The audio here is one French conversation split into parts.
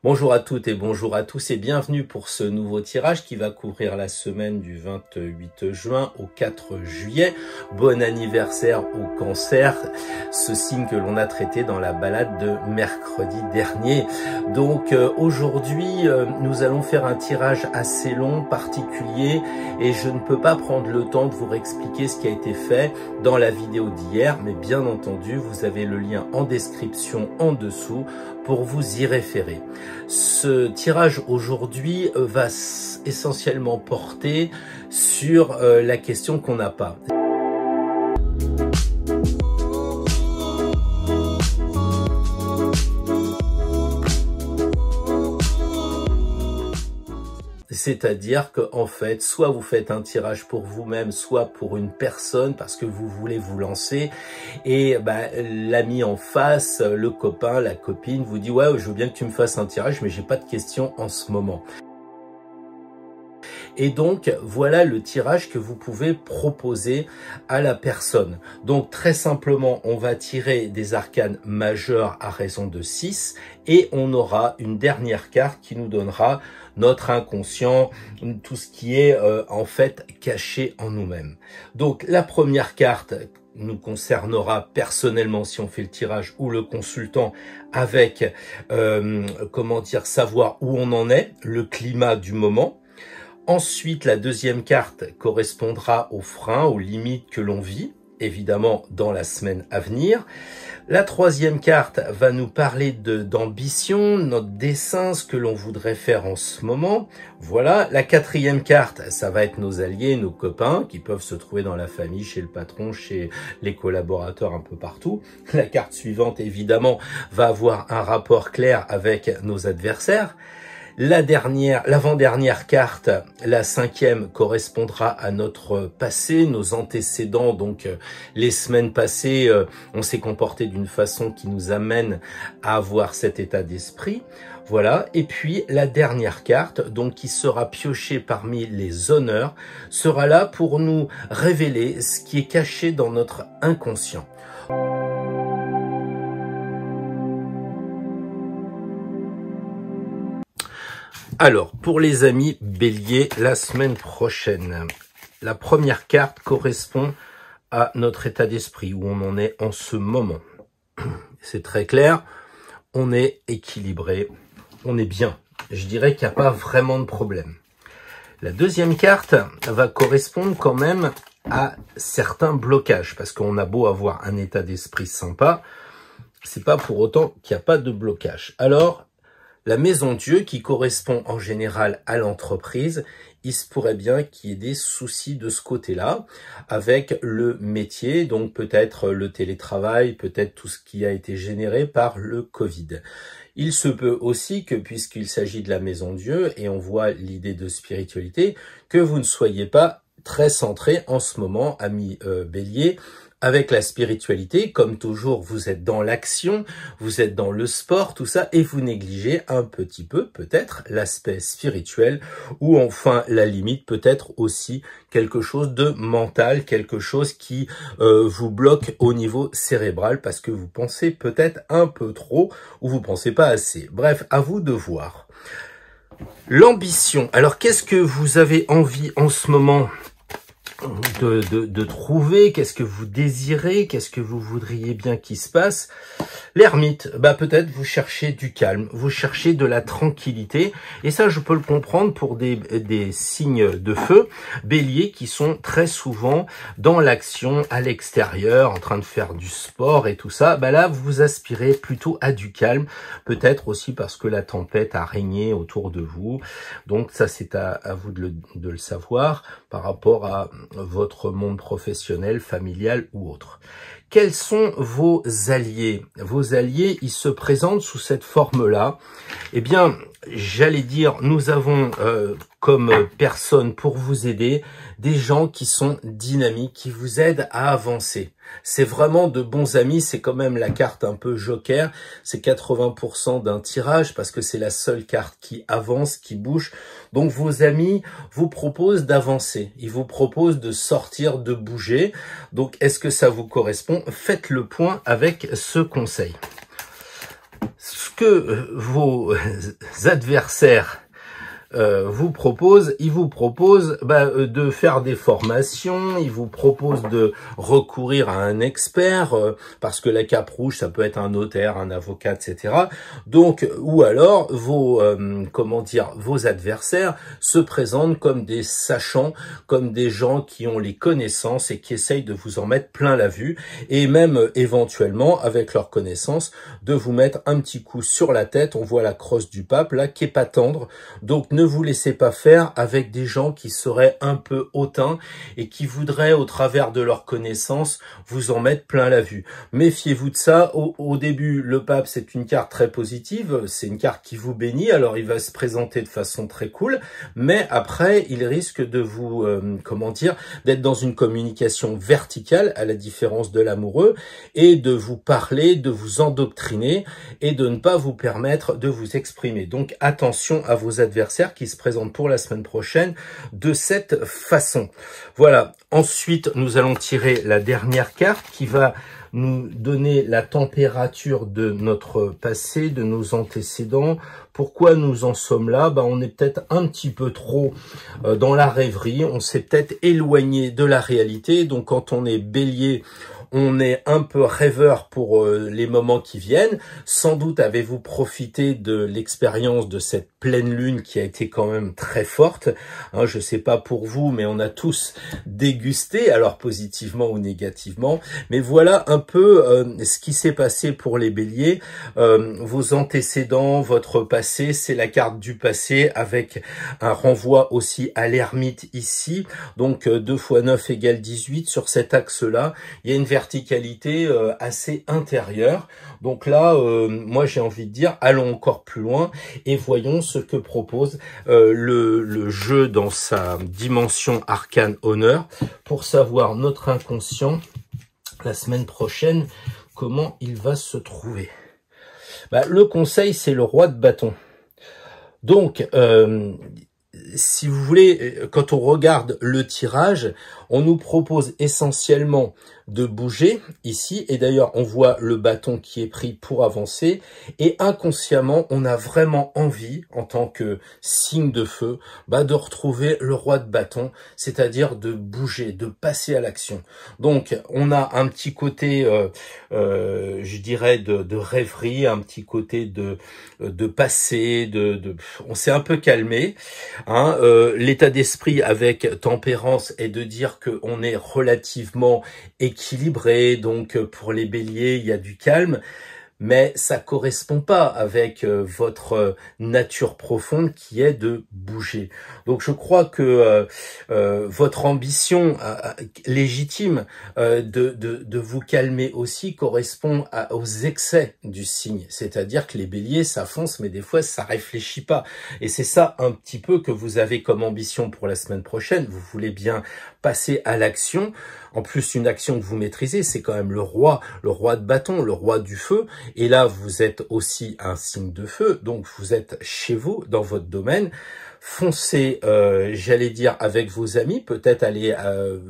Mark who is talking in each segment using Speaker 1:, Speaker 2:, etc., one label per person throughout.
Speaker 1: Bonjour à toutes et bonjour à tous et bienvenue pour ce nouveau tirage qui va couvrir la semaine du 28 juin au 4 juillet. Bon anniversaire au Cancer, ce signe que l'on a traité dans la balade de mercredi dernier. Donc aujourd'hui, nous allons faire un tirage assez long, particulier, et je ne peux pas prendre le temps de vous réexpliquer ce qui a été fait dans la vidéo d'hier, mais bien entendu, vous avez le lien en description en dessous pour vous y référer. Ce tirage aujourd'hui va essentiellement porter sur la question qu'on n'a pas. C'est-à-dire que en fait, soit vous faites un tirage pour vous-même, soit pour une personne parce que vous voulez vous lancer et l'ami en face, le copain, la copine vous dit « Ouais, je veux bien que tu me fasses un tirage, mais j'ai pas de questions en ce moment. » Et donc, voilà le tirage que vous pouvez proposer à la personne. Donc, très simplement, on va tirer des arcanes majeures à raison de 6 et on aura une dernière carte qui nous donnera notre inconscient, tout ce qui est en fait caché en nous-mêmes. Donc, la première carte nous concernera personnellement si on fait le tirage ou le consultant avec, savoir où on en est, le climat du moment. Ensuite, la deuxième carte correspondra aux freins, aux limites que l'on vit, évidemment dans la semaine à venir. La troisième carte va nous parler d'ambition, notre dessein, ce que l'on voudrait faire en ce moment. Voilà. La quatrième carte, ça va être nos alliés, nos copains, qui peuvent se trouver dans la famille, chez le patron, chez les collaborateurs, un peu partout. La carte suivante, évidemment, va avoir un rapport clair avec nos adversaires. L'avant-dernière carte, la cinquième, correspondra à notre passé, nos antécédents. Donc, les semaines passées, on s'est comporté d'une façon qui nous amène à avoir cet état d'esprit. Voilà. Et puis, la dernière carte, donc qui sera piochée parmi les honneurs, sera là pour nous révéler ce qui est caché dans notre inconscient. Alors, pour les amis Bélier, la semaine prochaine, la première carte correspond à notre état d'esprit, où on en est en ce moment. C'est très clair, on est équilibré, on est bien. Je dirais qu'il n'y a pas vraiment de problème. La deuxième carte va correspondre quand même à certains blocages, parce qu'on a beau avoir un état d'esprit sympa, c'est pas pour autant qu'il n'y a pas de blocage. Alors, la maison Dieu, qui correspond en général à l'entreprise, il se pourrait bien qu'il y ait des soucis de ce côté-là, avec le métier, donc peut-être le télétravail, peut-être tout ce qui a été généré par le Covid. Il se peut aussi que, puisqu'il s'agit de la maison Dieu, et on voit l'idée de spiritualité, que vous ne soyez pas très centré en ce moment, ami Bélier, avec la spiritualité. Comme toujours, vous êtes dans l'action, vous êtes dans le sport, tout ça, et vous négligez un petit peu, peut-être, l'aspect spirituel, ou enfin, la limite, peut-être aussi quelque chose de mental, quelque chose qui vous bloque au niveau cérébral, parce que vous pensez peut-être un peu trop, ou vous pensez pas assez. Bref, à vous de voir. L'ambition. Alors, qu'est-ce que vous avez envie en ce moment de trouver? Qu'est-ce que vous désirez? Qu'est-ce que vous voudriez bien qu'il se passe? L'ermite, peut-être vous cherchez du calme, vous cherchez de la tranquillité, et ça je peux le comprendre pour des signes de feu, Bélier, qui sont très souvent dans l'action à l'extérieur, en train de faire du sport et tout ça. Là vous aspirez plutôt à du calme, peut-être aussi parce que la tempête a régné autour de vous, donc ça c'est à vous de le savoir par rapport à votre monde professionnel, familial ou autre. Quels sont vos alliés? Vos alliés, ils se présentent sous cette forme-là. Eh bien, j'allais dire, nous avons comme personne pour vous aider des gens qui sont dynamiques, qui vous aident à avancer. C'est vraiment de bons amis, c'est quand même la carte un peu joker, c'est 80% d'un tirage parce que c'est la seule carte qui avance, qui bouge. Donc vos amis vous proposent d'avancer, ils vous proposent de sortir, de bouger. Donc est-ce que ça vous correspond? Faites le point avec ce conseil. que vos adversaires vous propose, il vous propose de faire des formations, il vous propose de recourir à un expert, parce que la cape rouge, ça peut être un notaire, un avocat, etc. Donc, ou alors, vos adversaires se présentent comme des sachants, comme des gens qui ont les connaissances et qui essayent de vous en mettre plein la vue, et même éventuellement, avec leurs connaissances, de vous mettre un petit coup sur la tête. On voit la crosse du pape, là, qui est pas tendre. Donc, ne vous laissez pas faire avec des gens qui seraient un peu hautains et qui voudraient, au travers de leurs connaissances, vous en mettre plein la vue. Méfiez-vous de ça. Au début, le pape, c'est une carte très positive, c'est une carte qui vous bénit, alors il va se présenter de façon très cool, mais après, il risque de vous, d'être dans une communication verticale, à la différence de l'amoureux, et de vous parler, de vous endoctriner, et de ne pas vous permettre de vous exprimer. Donc, attention à vos adversaires qui se présentent pour la semaine prochaine de cette façon. Voilà. Ensuite, nous allons tirer la dernière carte qui va nous donner la température de notre passé, de nos antécédents. Pourquoi nous en sommes là? On est peut-être un petit peu trop dans la rêverie, on s'est peut-être éloigné de la réalité. Donc quand on est bélier, on est un peu rêveur pour les moments qui viennent. Sans doute avez-vous profité de l'expérience de cette pleine lune qui a été quand même très forte. Hein, je sais pas pour vous, mais on a tous dégusté, alors positivement ou négativement. Mais voilà un peu ce qui s'est passé pour les béliers. Vos antécédents, votre passé, c'est la carte du passé avec un renvoi aussi à l'ermite ici. Donc 2 x 9 égale 18. Sur cet axe-là, il y a une verticalité assez intérieure. Donc là, moi j'ai envie de dire, allons encore plus loin et voyons ce que propose le jeu dans sa dimension arcane honneur pour savoir notre inconscient la semaine prochaine, comment il va se trouver. Le conseil, c'est le roi de bâton. Donc, si vous voulez, quand on regarde le tirage, on nous propose essentiellement de bouger ici. Et d'ailleurs, on voit le bâton qui est pris pour avancer. Et inconsciemment, on a vraiment envie, en tant que signe de feu, de retrouver le roi de bâton, c'est-à-dire de bouger, de passer à l'action. Donc, on a un petit côté, je dirais, de rêverie, un petit côté de passé, on s'est un peu calmé. Hein, l'état d'esprit avec tempérance est de dire qu'on est relativement équilibré, donc pour les béliers, il y a du calme, mais ça correspond pas avec votre nature profonde qui est de bouger. Donc je crois que votre ambition légitime de vous calmer aussi correspond aux excès du signe. C'est-à-dire que les béliers, ça fonce, mais des fois ça réfléchit pas. Et c'est ça un petit peu que vous avez comme ambition pour la semaine prochaine. Vous voulez bien passer à l'action. En plus, une action que vous maîtrisez, c'est quand même le roi de bâton, le roi du feu. Et là, vous êtes aussi un signe de feu, donc vous êtes chez vous, dans votre domaine. Foncez, j'allais dire, avec vos amis, peut-être allez,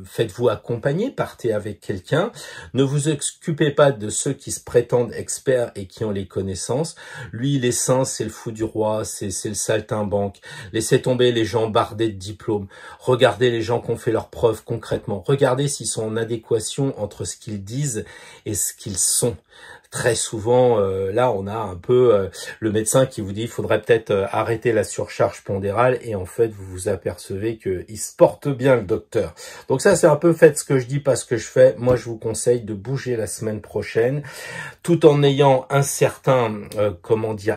Speaker 1: faites-vous accompagner, partez avec quelqu'un. Ne vous occupez pas de ceux qui se prétendent experts et qui ont les connaissances. Lui, les saints, c'est le fou du roi, c'est le saltimbanque. Laissez tomber les gens bardés de diplômes. Regardez les gens qui ont fait leurs preuves concrètement. Regardez s'ils sont en adéquation entre ce qu'ils disent et ce qu'ils sont. Très souvent, là, on a un peu le médecin qui vous dit il faudrait peut-être arrêter la surcharge pondérale et en fait, vous vous apercevez qu'il se porte bien, le docteur. Donc ça, c'est un peu faites ce que je dis, pas ce que je fais. Moi, je vous conseille de bouger la semaine prochaine tout en ayant un certain,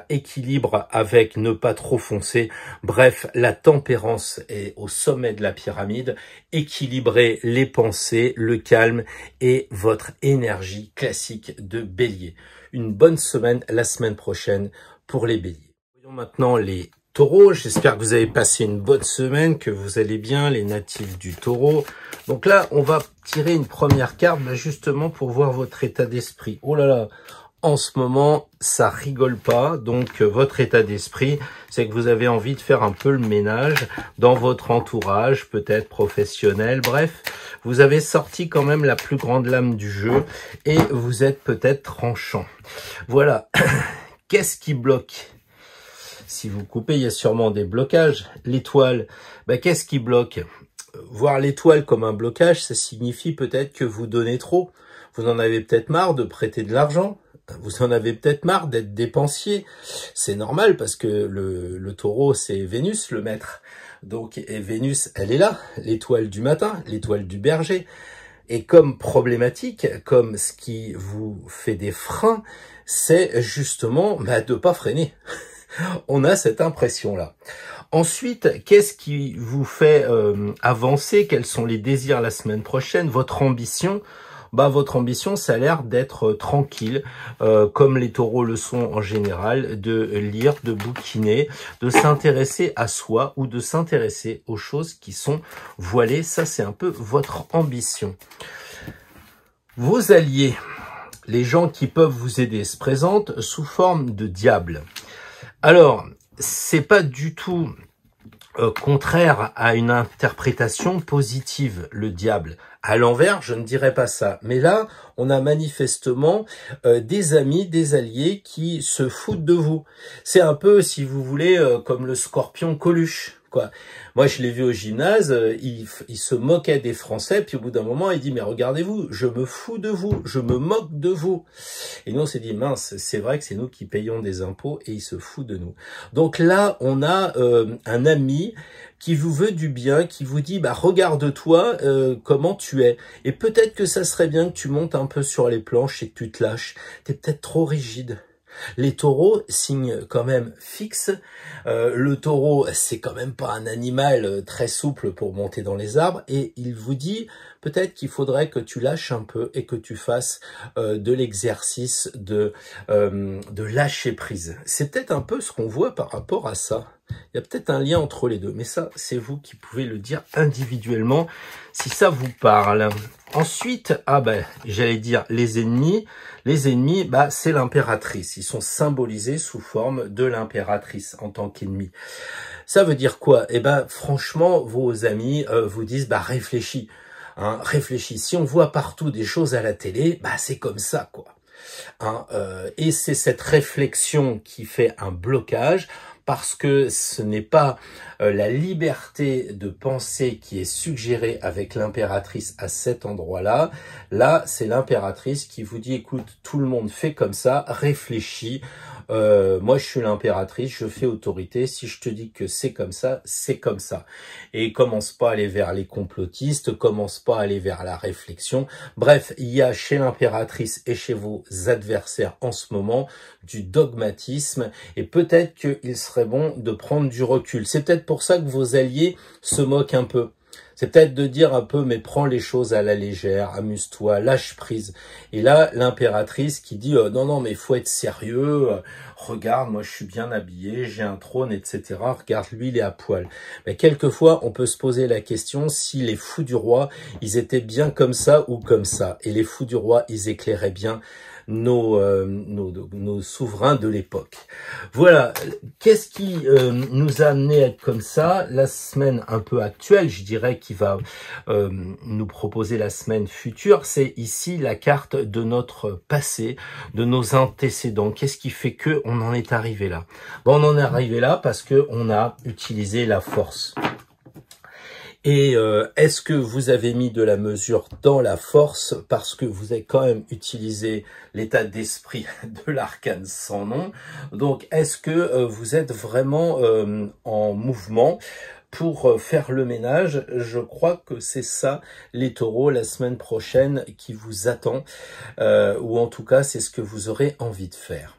Speaker 1: équilibre avec ne pas trop foncer. Bref, la tempérance est au sommet de la pyramide. Équilibrez les pensées, le calme et votre énergie classique de bélier. Une bonne semaine la semaine prochaine pour les béliers. Voyons maintenant les taureaux. J'espère que vous avez passé une bonne semaine, que vous allez bien, les natifs du taureau. Donc là, on va tirer une première carte justement pour voir votre état d'esprit. Oh là là, en ce moment, ça rigole pas. Donc, votre état d'esprit, c'est que vous avez envie de faire un peu le ménage dans votre entourage, peut-être professionnel. Bref, vous avez sorti quand même la plus grande lame du jeu et vous êtes peut-être tranchant. Voilà. qu'est-ce qui bloque? Si vous coupez, il y a sûrement des blocages. L'étoile, qu'est-ce qui bloque? Voir l'étoile comme un blocage, ça signifie peut-être que vous donnez trop. Vous en avez peut-être marre de prêter de l'argent. Vous en avez peut-être marre d'être dépensier. C'est normal parce que le taureau, c'est Vénus, le maître. Donc, et Vénus, elle est là, l'étoile du matin, l'étoile du berger. Et comme problématique, comme ce qui vous fait des freins, c'est justement de pas freiner. On a cette impression-là. Ensuite, qu'est-ce qui vous fait avancer? Quels sont les désirs la semaine prochaine? Votre ambition? Votre ambition, ça a l'air d'être tranquille, comme les taureaux le sont en général, de lire, de bouquiner, de s'intéresser à soi ou de s'intéresser aux choses qui sont voilées. Ça, c'est un peu votre ambition. Vos alliés, les gens qui peuvent vous aider, se présentent sous forme de diable. Alors, c'est pas du tout contraire à une interprétation positive, le diable. À l'envers, je ne dirais pas ça. Mais là, on a manifestement des amis, des alliés qui se foutent de vous. C'est un peu, si vous voulez, comme le scorpion Coluche, quoi. Moi, je l'ai vu au gymnase, il se moquait des Français, puis au bout d'un moment, il dit, mais regardez-vous, je me fous de vous, je me moque de vous. Et nous, on s'est dit, mince, c'est vrai que c'est nous qui payons des impôts, et il se fout de nous. Donc là, on a un ami qui vous veut du bien, qui vous dit, regarde-toi comment tu es. Et peut-être que ça serait bien que tu montes un peu sur les planches et que tu te lâches. T'es peut-être trop rigide. Les taureaux, signe quand même fixe. Le taureau, c'est quand même pas un animal très souple pour monter dans les arbres. Et il vous dit peut-être qu'il faudrait que tu lâches un peu et que tu fasses de l'exercice de lâcher prise. C'est peut-être un peu ce qu'on voit par rapport à ça. Il y a peut-être un lien entre les deux. Mais ça, c'est vous qui pouvez le dire individuellement si ça vous parle. Ensuite, j'allais dire les ennemis. Les ennemis, c'est l'impératrice. Ils sont symbolisés sous forme de l'impératrice en tant qu'ennemi. Ça veut dire quoi? Franchement, vos amis vous disent, réfléchis. Réfléchis. Si on voit partout des choses à la télé, c'est comme ça, quoi. Et c'est cette réflexion qui fait un blocage. Parce que ce n'est pas la liberté de penser qui est suggérée avec l'impératrice à cet endroit-là. Là, c'est l'impératrice qui vous dit, écoute, tout le monde fait comme ça, réfléchis. Moi, je suis l'impératrice, je fais autorité. Si je te dis que c'est comme ça, c'est comme ça. Et commence pas à aller vers les complotistes, commence pas à aller vers la réflexion. Bref, il y a chez l'impératrice et chez vos adversaires en ce moment du dogmatisme. Et peut-être qu'il serait bon de prendre du recul. C'est peut-être pour ça que vos alliés se moquent un peu. C'est peut-être de dire un peu, mais prends les choses à la légère, amuse-toi, lâche prise. Et là, l'impératrice qui dit, non, mais il faut être sérieux, regarde, moi je suis bien habillé, j'ai un trône, etc. Regarde, lui, il est à poil. Mais quelquefois, on peut se poser la question si les fous du roi, ils étaient bien comme ça ou comme ça. Et les fous du roi, ils éclairaient bien nos souverains de l'époque. Voilà, qu'est-ce qui nous a amené à être comme ça? La semaine un peu actuelle, je dirais, qui va nous proposer la semaine future, c'est ici la carte de notre passé, de nos antécédents. Qu'est-ce qui fait que on en est arrivé là? On en est arrivé là parce que on a utilisé la force. Et est-ce que vous avez mis de la mesure dans la force parce que vous avez quand même utilisé l'état d'esprit de l'arcane sans nom? Donc, est-ce que vous êtes vraiment en mouvement pour faire le ménage? Je crois que c'est ça, les taureaux, la semaine prochaine qui vous attend, ou en tout cas, c'est ce que vous aurez envie de faire.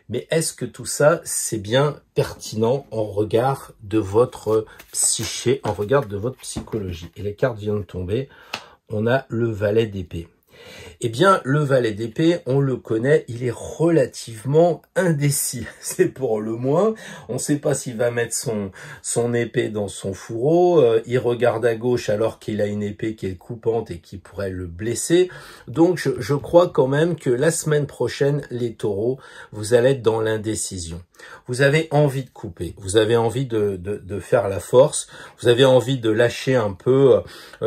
Speaker 1: Mais est-ce que tout ça, c'est bien pertinent en regard de votre psyché, en regard de votre psychologie? Et les cartes viennent de tomber. On a le valet d'épée. Eh bien, le valet d'épée, on le connaît, il est relativement indécis. C'est pour le moins. On ne sait pas s'il va mettre son épée dans son fourreau. Il regarde à gauche alors qu'il a une épée qui est coupante et qui pourrait le blesser. Donc, je crois quand même que la semaine prochaine, les taureaux, vous allez être dans l'indécision. Vous avez envie de couper, vous avez envie de faire la force, vous avez envie de lâcher un peu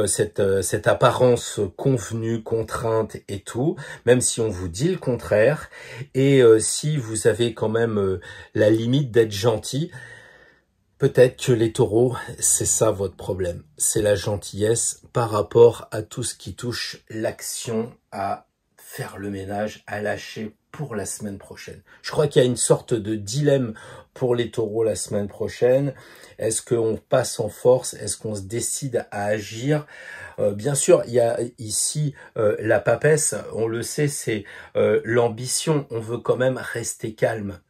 Speaker 1: cette apparence convenue, contrainte et tout, même si on vous dit le contraire. Et si vous avez quand même la limite d'être gentil, peut-être que les taureaux, c'est ça votre problème. C'est la gentillesse par rapport à tout ce qui touche l'action, à faire le ménage, à lâcher pour la semaine prochaine. Je crois qu'il y a une sorte de dilemme pour les taureaux la semaine prochaine. Est-ce qu'on passe en force? Est-ce qu'on se décide à agir? Bien sûr, il y a ici la papesse, on le sait, c'est l'ambition. On veut quand même rester calme.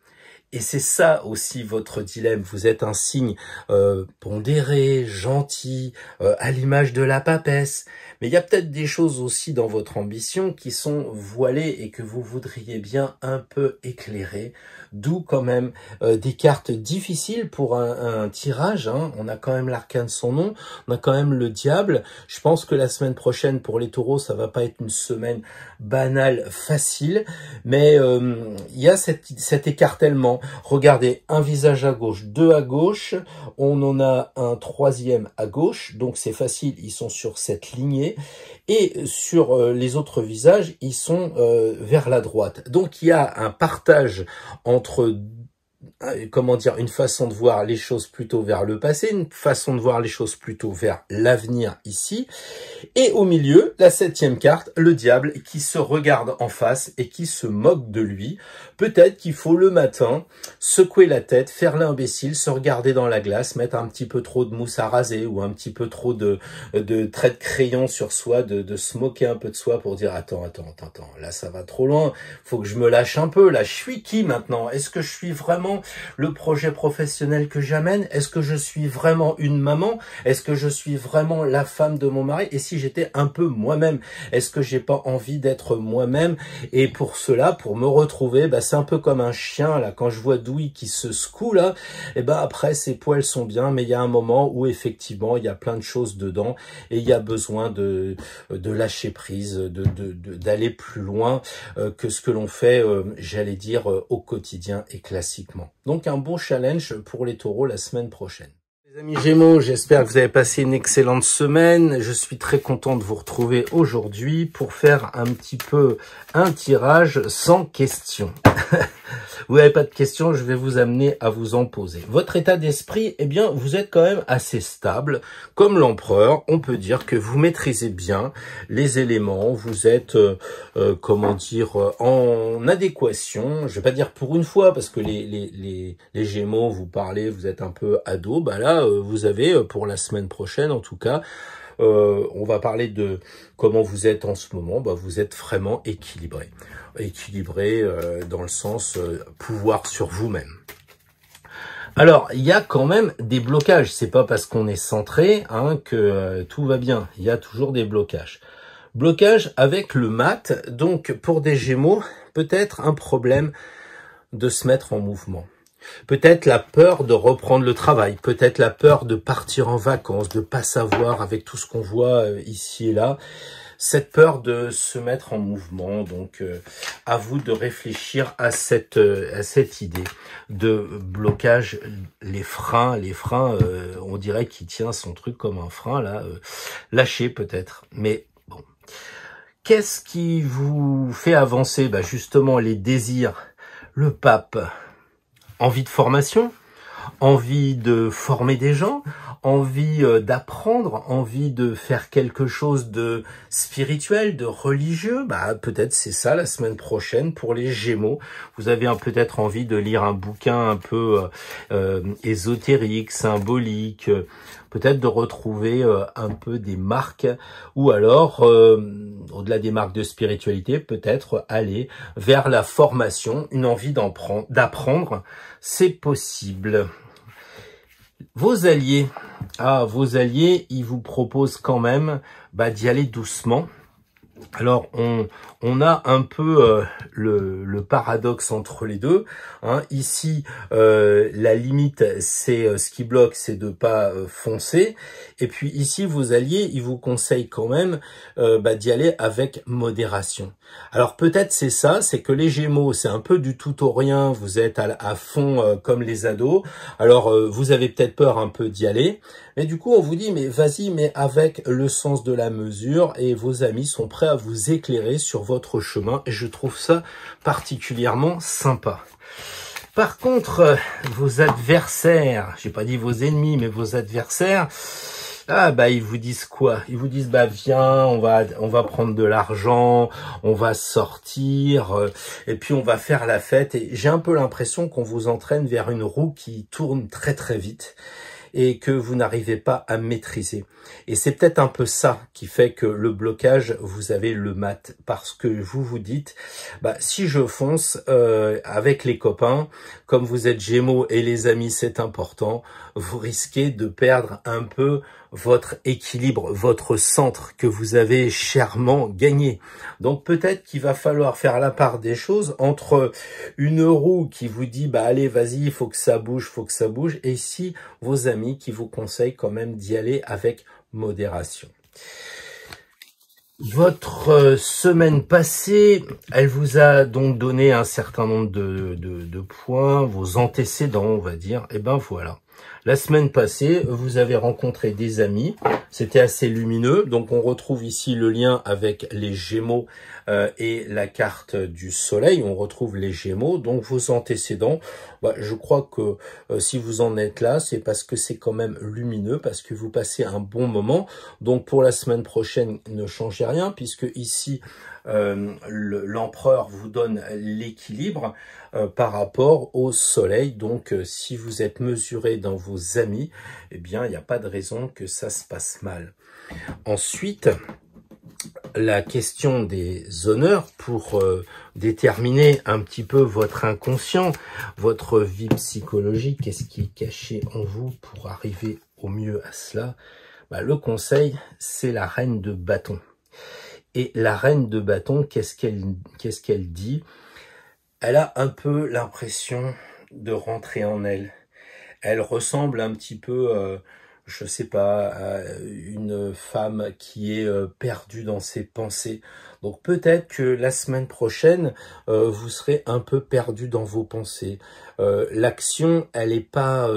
Speaker 1: Et c'est ça aussi votre dilemme. Vous êtes un signe pondéré, gentil, à l'image de la papesse. Mais il y a peut-être des choses aussi dans votre ambition qui sont voilées et que vous voudriez bien un peu éclairer. D'où quand même des cartes difficiles pour un tirage. Hein. On a quand même l'arcane sans nom, on a quand même le diable. Je pense que la semaine prochaine pour les taureaux, ça va pas être une semaine banale, facile. Mais il y a cet écartèlement. Regardez, un visage à gauche, deux à gauche, on en a un troisième à gauche, donc c'est facile, ils sont sur cette lignée, et sur les autres visages, ils sont vers la droite. Donc il y a un partage entre, comment dire, une façon de voir les choses plutôt vers le passé, une façon de voir les choses plutôt vers l'avenir ici, et au milieu, la 7e carte, le diable, qui se regarde en face et qui se moque de lui. Peut-être qu'il faut le matin secouer la tête, faire l'imbécile, se regarder dans la glace, mettre un petit peu trop de mousse à raser ou un petit peu trop de traits de crayon sur soi, de se moquer un peu de soi pour dire attends, là ça va trop loin, faut que je me lâche un peu, là je suis qui maintenant? Est-ce que je suis vraiment le projet professionnel que j'amène? Est-ce que je suis vraiment une maman? Est-ce que je suis vraiment la femme de mon mari? Et si j'étais un peu moi-même? Est-ce que j'ai pas envie d'être moi-même? Et pour cela, pour me retrouver, bah, c'est un peu comme un chien, là, quand je vois Douy qui se secoue, là, et ben après, ses poils sont bien, mais il y a un moment où, effectivement, il y a plein de choses dedans, et il y a besoin de lâcher prise, d'aller plus loin que ce que l'on fait, j'allais dire, au quotidien et classiquement. Donc, un bon challenge pour les taureaux la semaine prochaine. Les amis Gémeaux, j'espère que vous avez passé une excellente semaine. Je suis très content de vous retrouver aujourd'hui pour faire un petit peu un tirage sans questions. Vous n'avez pas de questions, je vais vous amener à vous en poser. Votre état d'esprit, eh bien, vous êtes quand même assez stable. Comme l'empereur, on peut dire que vous maîtrisez bien les éléments. Vous êtes, comment dire, en adéquation. Je vais pas dire pour une fois, parce que les Gémeaux, vous parlez, vous êtes un peu ado. Bah là, vous avez, pour la semaine prochaine en tout cas, on va parler de comment vous êtes en ce moment. Bah, vous êtes vraiment équilibré. Équilibré dans le sens pouvoir sur vous-même. Alors, il y a quand même des blocages. C'est pas parce qu'on est centré hein, que tout va bien. Il y a toujours des blocages. Blocage avec le mat. Donc, pour des Gémeaux, peut-être un problème de se mettre en mouvement. Peut-être la peur de reprendre le travail, peut-être la peur de partir en vacances, de pas savoir avec tout ce qu'on voit ici et là, cette peur de se mettre en mouvement. Donc à vous de réfléchir à cette idée de blocage, les freins, on dirait qu'il tient son truc comme un frein là, lâcher peut-être, mais bon. Qu'est-ce qui vous fait avancer? Bah justement les désirs, le pape. Envie de formation, envie de former des gens, envie d'apprendre, envie de faire quelque chose de spirituel, de religieux. Bah peut-être c'est ça la semaine prochaine pour les Gémeaux. Vous avez peut-être envie de lire un bouquin un peu ésotérique, symbolique, peut-être de retrouver un peu des marques, ou alors, au-delà des marques de spiritualité, peut-être aller vers la formation, une envie d'apprendre, c'est possible. Vos alliés, ils vous proposent quand même d'y aller doucement. Alors, on a un peu le paradoxe entre les deux. Hein. Ici, la limite, c'est ce qui bloque, c'est de pas foncer. Et puis ici, vos alliés, ils vous conseillent quand même d'y aller avec modération. Alors peut-être c'est ça, c'est que les Gémeaux, c'est un peu du tout au rien. Vous êtes à fond comme les ados. Alors vous avez peut-être peur un peu d'y aller. Mais du coup, on vous dit, mais vas-y, mais avec le sens de la mesure. Et vos amis sont prêts ça à vous éclairer sur votre chemin et je trouve ça particulièrement sympa. Par contre, vos adversaires, j'ai pas dit vos ennemis, mais vos adversaires, ah bah ils vous disent quoi? Ils vous disent bah viens, on va prendre de l'argent, on va sortir et puis on va faire la fête. Et j'ai un peu l'impression qu'on vous entraîne vers une roue qui tourne très très vite et que vous n'arrivez pas à maîtriser. Et c'est peut-être un peu ça qui fait que le blocage, vous avez le mat, parce que vous vous dites, bah si je fonce avec les copains, comme vous êtes Gémeaux et les amis c'est important, vous risquez de perdre un peu votre équilibre, votre centre que vous avez chèrement gagné. Donc peut-être qu'il va falloir faire la part des choses entre une roue qui vous dit bah allez vas-y, il faut que ça bouge, et si vos amis qui vous conseillent quand même d'y aller avec modération. Votre semaine passée, elle vous a donc donné un certain nombre de points, vos antécédents, on va dire. Et ben voilà. La semaine passée, vous avez rencontré des amis, c'était assez lumineux, donc on retrouve ici le lien avec les Gémeaux et la carte du Soleil, on retrouve les Gémeaux, donc vos antécédents, bah, je crois que si vous en êtes là, c'est parce que c'est quand même lumineux, parce que vous passez un bon moment, donc pour la semaine prochaine, ne changez rien, puisque ici, l'empereur vous donne l'équilibre par rapport au soleil. Donc si vous êtes mesuré dans vos amis, eh bien il n'y a pas de raison que ça se passe mal. Ensuite, la question des honneurs pour déterminer un petit peu votre inconscient, votre vie psychologique, qu'est-ce qui est caché en vous pour arriver au mieux à cela. Bah, le conseil, c'est la reine de bâton. Et la reine de bâton, qu'est-ce qu'elle dit? Elle a un peu l'impression de rentrer en elle. Elle ressemble un petit peu, je sais pas, à une femme qui est perdue dans ses pensées. Donc peut-être que la semaine prochaine, vous serez un peu perdu dans vos pensées. L'action, elle n'est pas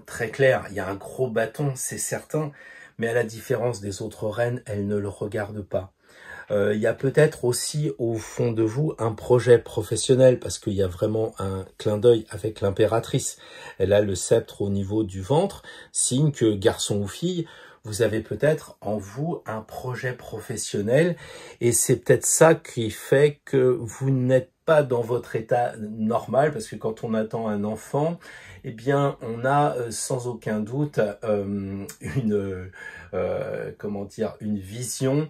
Speaker 1: très claire. Il y a un gros bâton, c'est certain, mais à la différence des autres reines, elle ne le regarde pas. Il y a peut-être aussi au fond de vous un projet professionnel parce qu'il y a vraiment un clin d'œil avec l'impératrice. Elle a le sceptre au niveau du ventre, signe que garçon ou fille, vous avez peut-être en vous un projet professionnel et c'est peut-être ça qui fait que vous n'êtes pas dans votre état normal parce que quand on attend un enfant, eh bien on a sans aucun doute une vision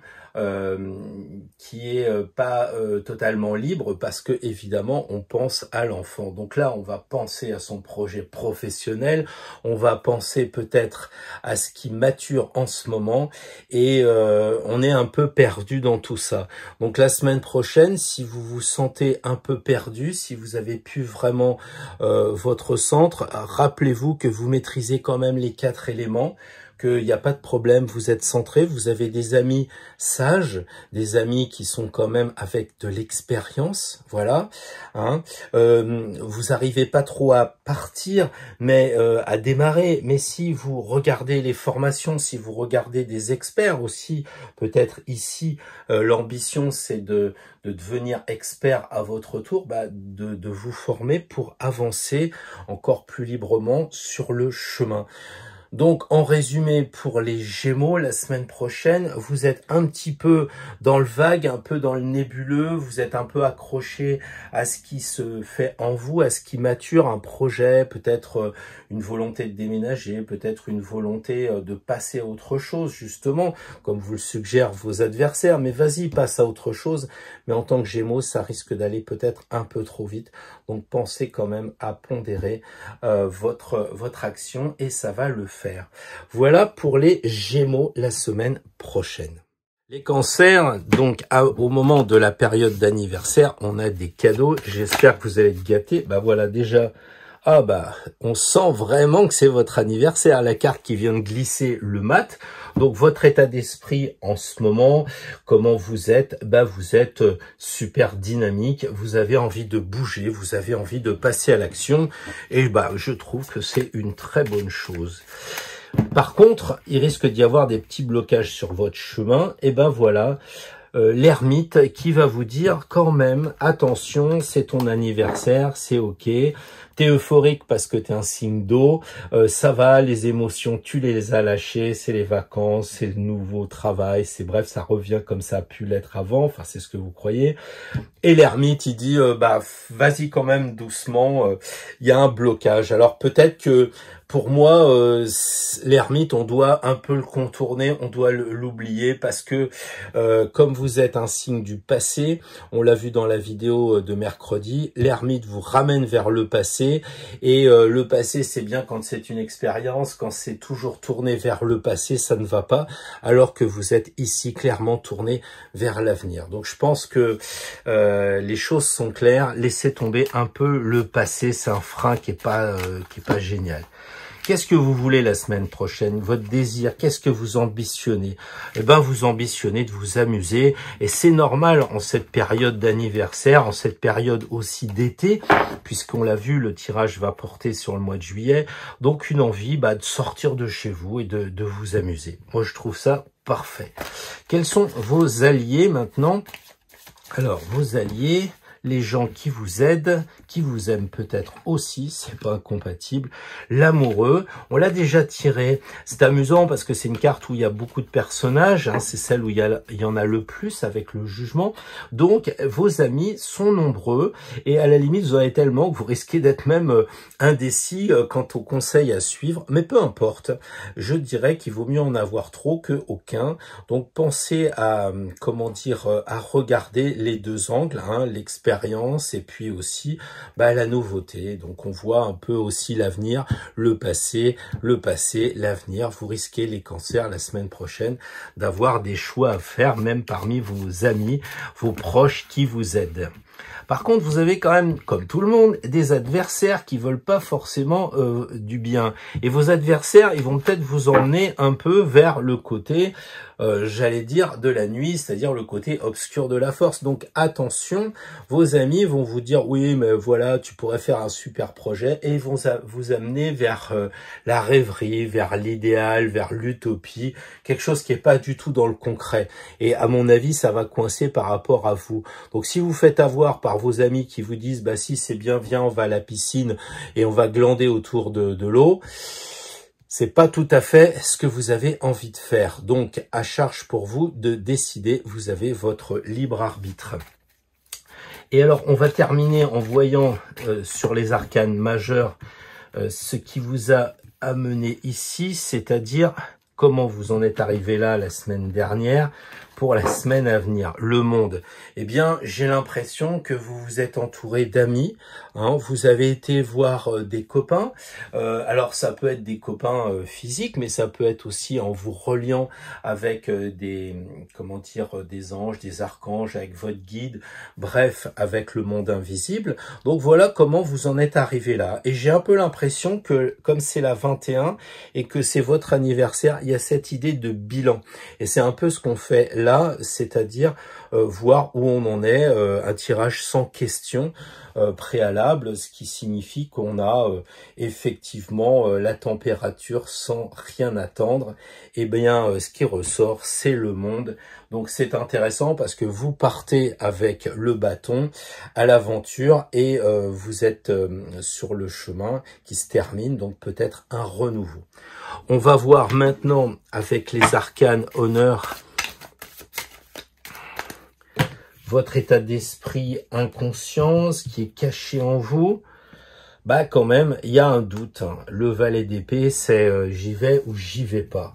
Speaker 1: qui est pas totalement libre parce que évidemment on pense à l'enfant. Donc là on va penser à son projet professionnel, on va penser peut-être à ce qui mature en ce moment et on est un peu perdu dans tout ça. Donc la semaine prochaine, si vous vous sentez un peu perdu, si vous avez pu vraiment votre centre, rappelez-vous que vous maîtrisez quand même les 4 éléments, qu'il n'y a pas de problème, vous êtes centré, vous avez des amis sages, des amis qui sont quand même avec de l'expérience, voilà. Hein. Vous n'arrivez pas trop à partir, mais à démarrer. Mais si vous regardez les formations, si vous regardez des experts aussi, peut-être ici, l'ambition c'est de devenir expert à votre tour, bah, de vous former pour avancer encore plus librement sur le chemin. Donc, en résumé, pour les Gémeaux, la semaine prochaine, vous êtes un petit peu dans le vague, un peu dans le nébuleux, vous êtes un peu accroché à ce qui se fait en vous, à ce qui mature, un projet, peut-être une volonté de déménager, peut-être une volonté de passer à autre chose, justement, comme vous le suggèrent vos adversaires. Mais vas-y, passe à autre chose. Mais en tant que Gémeaux, ça risque d'aller peut-être un peu trop vite. Donc, pensez quand même à pondérer votre action et ça va le faire. Voilà pour les Gémeaux la semaine prochaine. Les cancers, donc au moment de la période d'anniversaire, on a des cadeaux. J'espère que vous allez être gâtés. Bah voilà, déjà, on sent vraiment que c'est votre anniversaire. La carte qui vient de glisser le mat. Donc votre état d'esprit en ce moment, comment vous êtes? Vous êtes super dynamique, vous avez envie de bouger, vous avez envie de passer à l'action et je trouve que c'est une très bonne chose. Par contre, il risque d'y avoir des petits blocages sur votre chemin et voilà. l'ermite qui va vous dire quand même, attention, c'est ton anniversaire, c'est ok. T'es euphorique parce que t'es un signe d'eau, ça va, les émotions, tu les as lâchées, c'est les vacances, c'est le nouveau travail, c'est bref, ça revient comme ça a pu l'être avant, enfin c'est ce que vous croyez. Et l'ermite, il dit, bah vas-y quand même doucement, il y a un blocage. Alors peut-être que pour moi, l'ermite, on doit un peu le contourner, on doit l'oublier parce que comme vous êtes un signe du passé, on l'a vu dans la vidéo de mercredi, l'ermite vous ramène vers le passé et le passé, c'est bien quand c'est une expérience, quand c'est toujours tourné vers le passé, ça ne va pas, alors que vous êtes ici clairement tourné vers l'avenir. Donc je pense que les choses sont claires, laissez tomber un peu le passé, c'est un frein qui est pas génial. Qu'est-ce que vous voulez la semaine prochaine? Votre désir, qu'est-ce que vous ambitionnez? Eh ben, vous ambitionnez de vous amuser et c'est normal en cette période d'anniversaire, en cette période aussi d'été, puisqu'on l'a vu, le tirage va porter sur le mois de juillet. Donc, une envie de sortir de chez vous et de vous amuser. Moi, je trouve ça parfait. Quels sont vos alliés maintenant? Alors, vos alliés... les gens qui vous aident, qui vous aiment peut-être aussi, c'est pas incompatible. L'amoureux, on l'a déjà tiré. C'est amusant parce que c'est une carte où il y a beaucoup de personnages, hein, c'est celle où il y en a le plus avec le jugement. Donc, vos amis sont nombreux et à la limite, vous en avez tellement que vous risquez d'être même indécis quant aux conseils à suivre. Mais peu importe, je dirais qu'il vaut mieux en avoir trop que aucun. Donc, pensez à, comment dire, à regarder les deux angles, hein, l'expérience et puis aussi la nouveauté. Donc on voit un peu aussi l'avenir, le passé, l'avenir. Vous risquez les cancers la semaine prochaine d'avoir des choix à faire, même parmi vos amis, vos proches qui vous aident. Par contre, vous avez quand même, comme tout le monde, des adversaires qui veulent pas forcément du bien. Et vos adversaires, ils vont peut-être vous emmener un peu vers le côté, j'allais dire, de la nuit, c'est-à-dire le côté obscur de la force. Donc attention, vos amis vont vous dire, oui, mais voilà, tu pourrais faire un super projet, et ils vont vous amener vers la rêverie, vers l'idéal, vers l'utopie, quelque chose qui est pas du tout dans le concret. Et à mon avis, ça va coincer par rapport à vous. Donc si vous faites avoir par vos amis qui vous disent, bah si c'est bien, viens, on va à la piscine et on va glander autour de l'eau, c'est pas tout à fait ce que vous avez envie de faire. Donc, à charge pour vous de décider, vous avez votre libre arbitre. Et alors, on va terminer en voyant sur les arcanes majeurs ce qui vous a amené ici, c'est-à-dire comment vous en êtes arrivé là la semaine dernière pour la semaine à venir. Le monde. Eh bien, j'ai l'impression que vous vous êtes entouré d'amis. Hein, vous avez été voir des copains. Alors, ça peut être des copains physiques, mais ça peut être aussi en vous reliant avec des anges, des archanges, avec votre guide, bref, avec le monde invisible. Donc, voilà comment vous en êtes arrivé là. Et j'ai un peu l'impression que, comme c'est la 21 et que c'est votre anniversaire, il y a cette idée de bilan. Et c'est un peu ce qu'on fait là, c'est-à-dire voir où on en est, un tirage sans question préalable, ce qui signifie qu'on a effectivement la température sans rien attendre. Et bien, ce qui ressort, c'est le monde. Donc c'est intéressant parce que vous partez avec le bâton à l'aventure et vous êtes sur le chemin qui se termine, donc peut-être un renouveau. On va voir maintenant avec les arcanes honneur votre état d'esprit inconscient, ce qui est caché en vous. Quand même, il y a un doute. Hein. Le valet d'épée, c'est j'y vais ou j'y vais pas.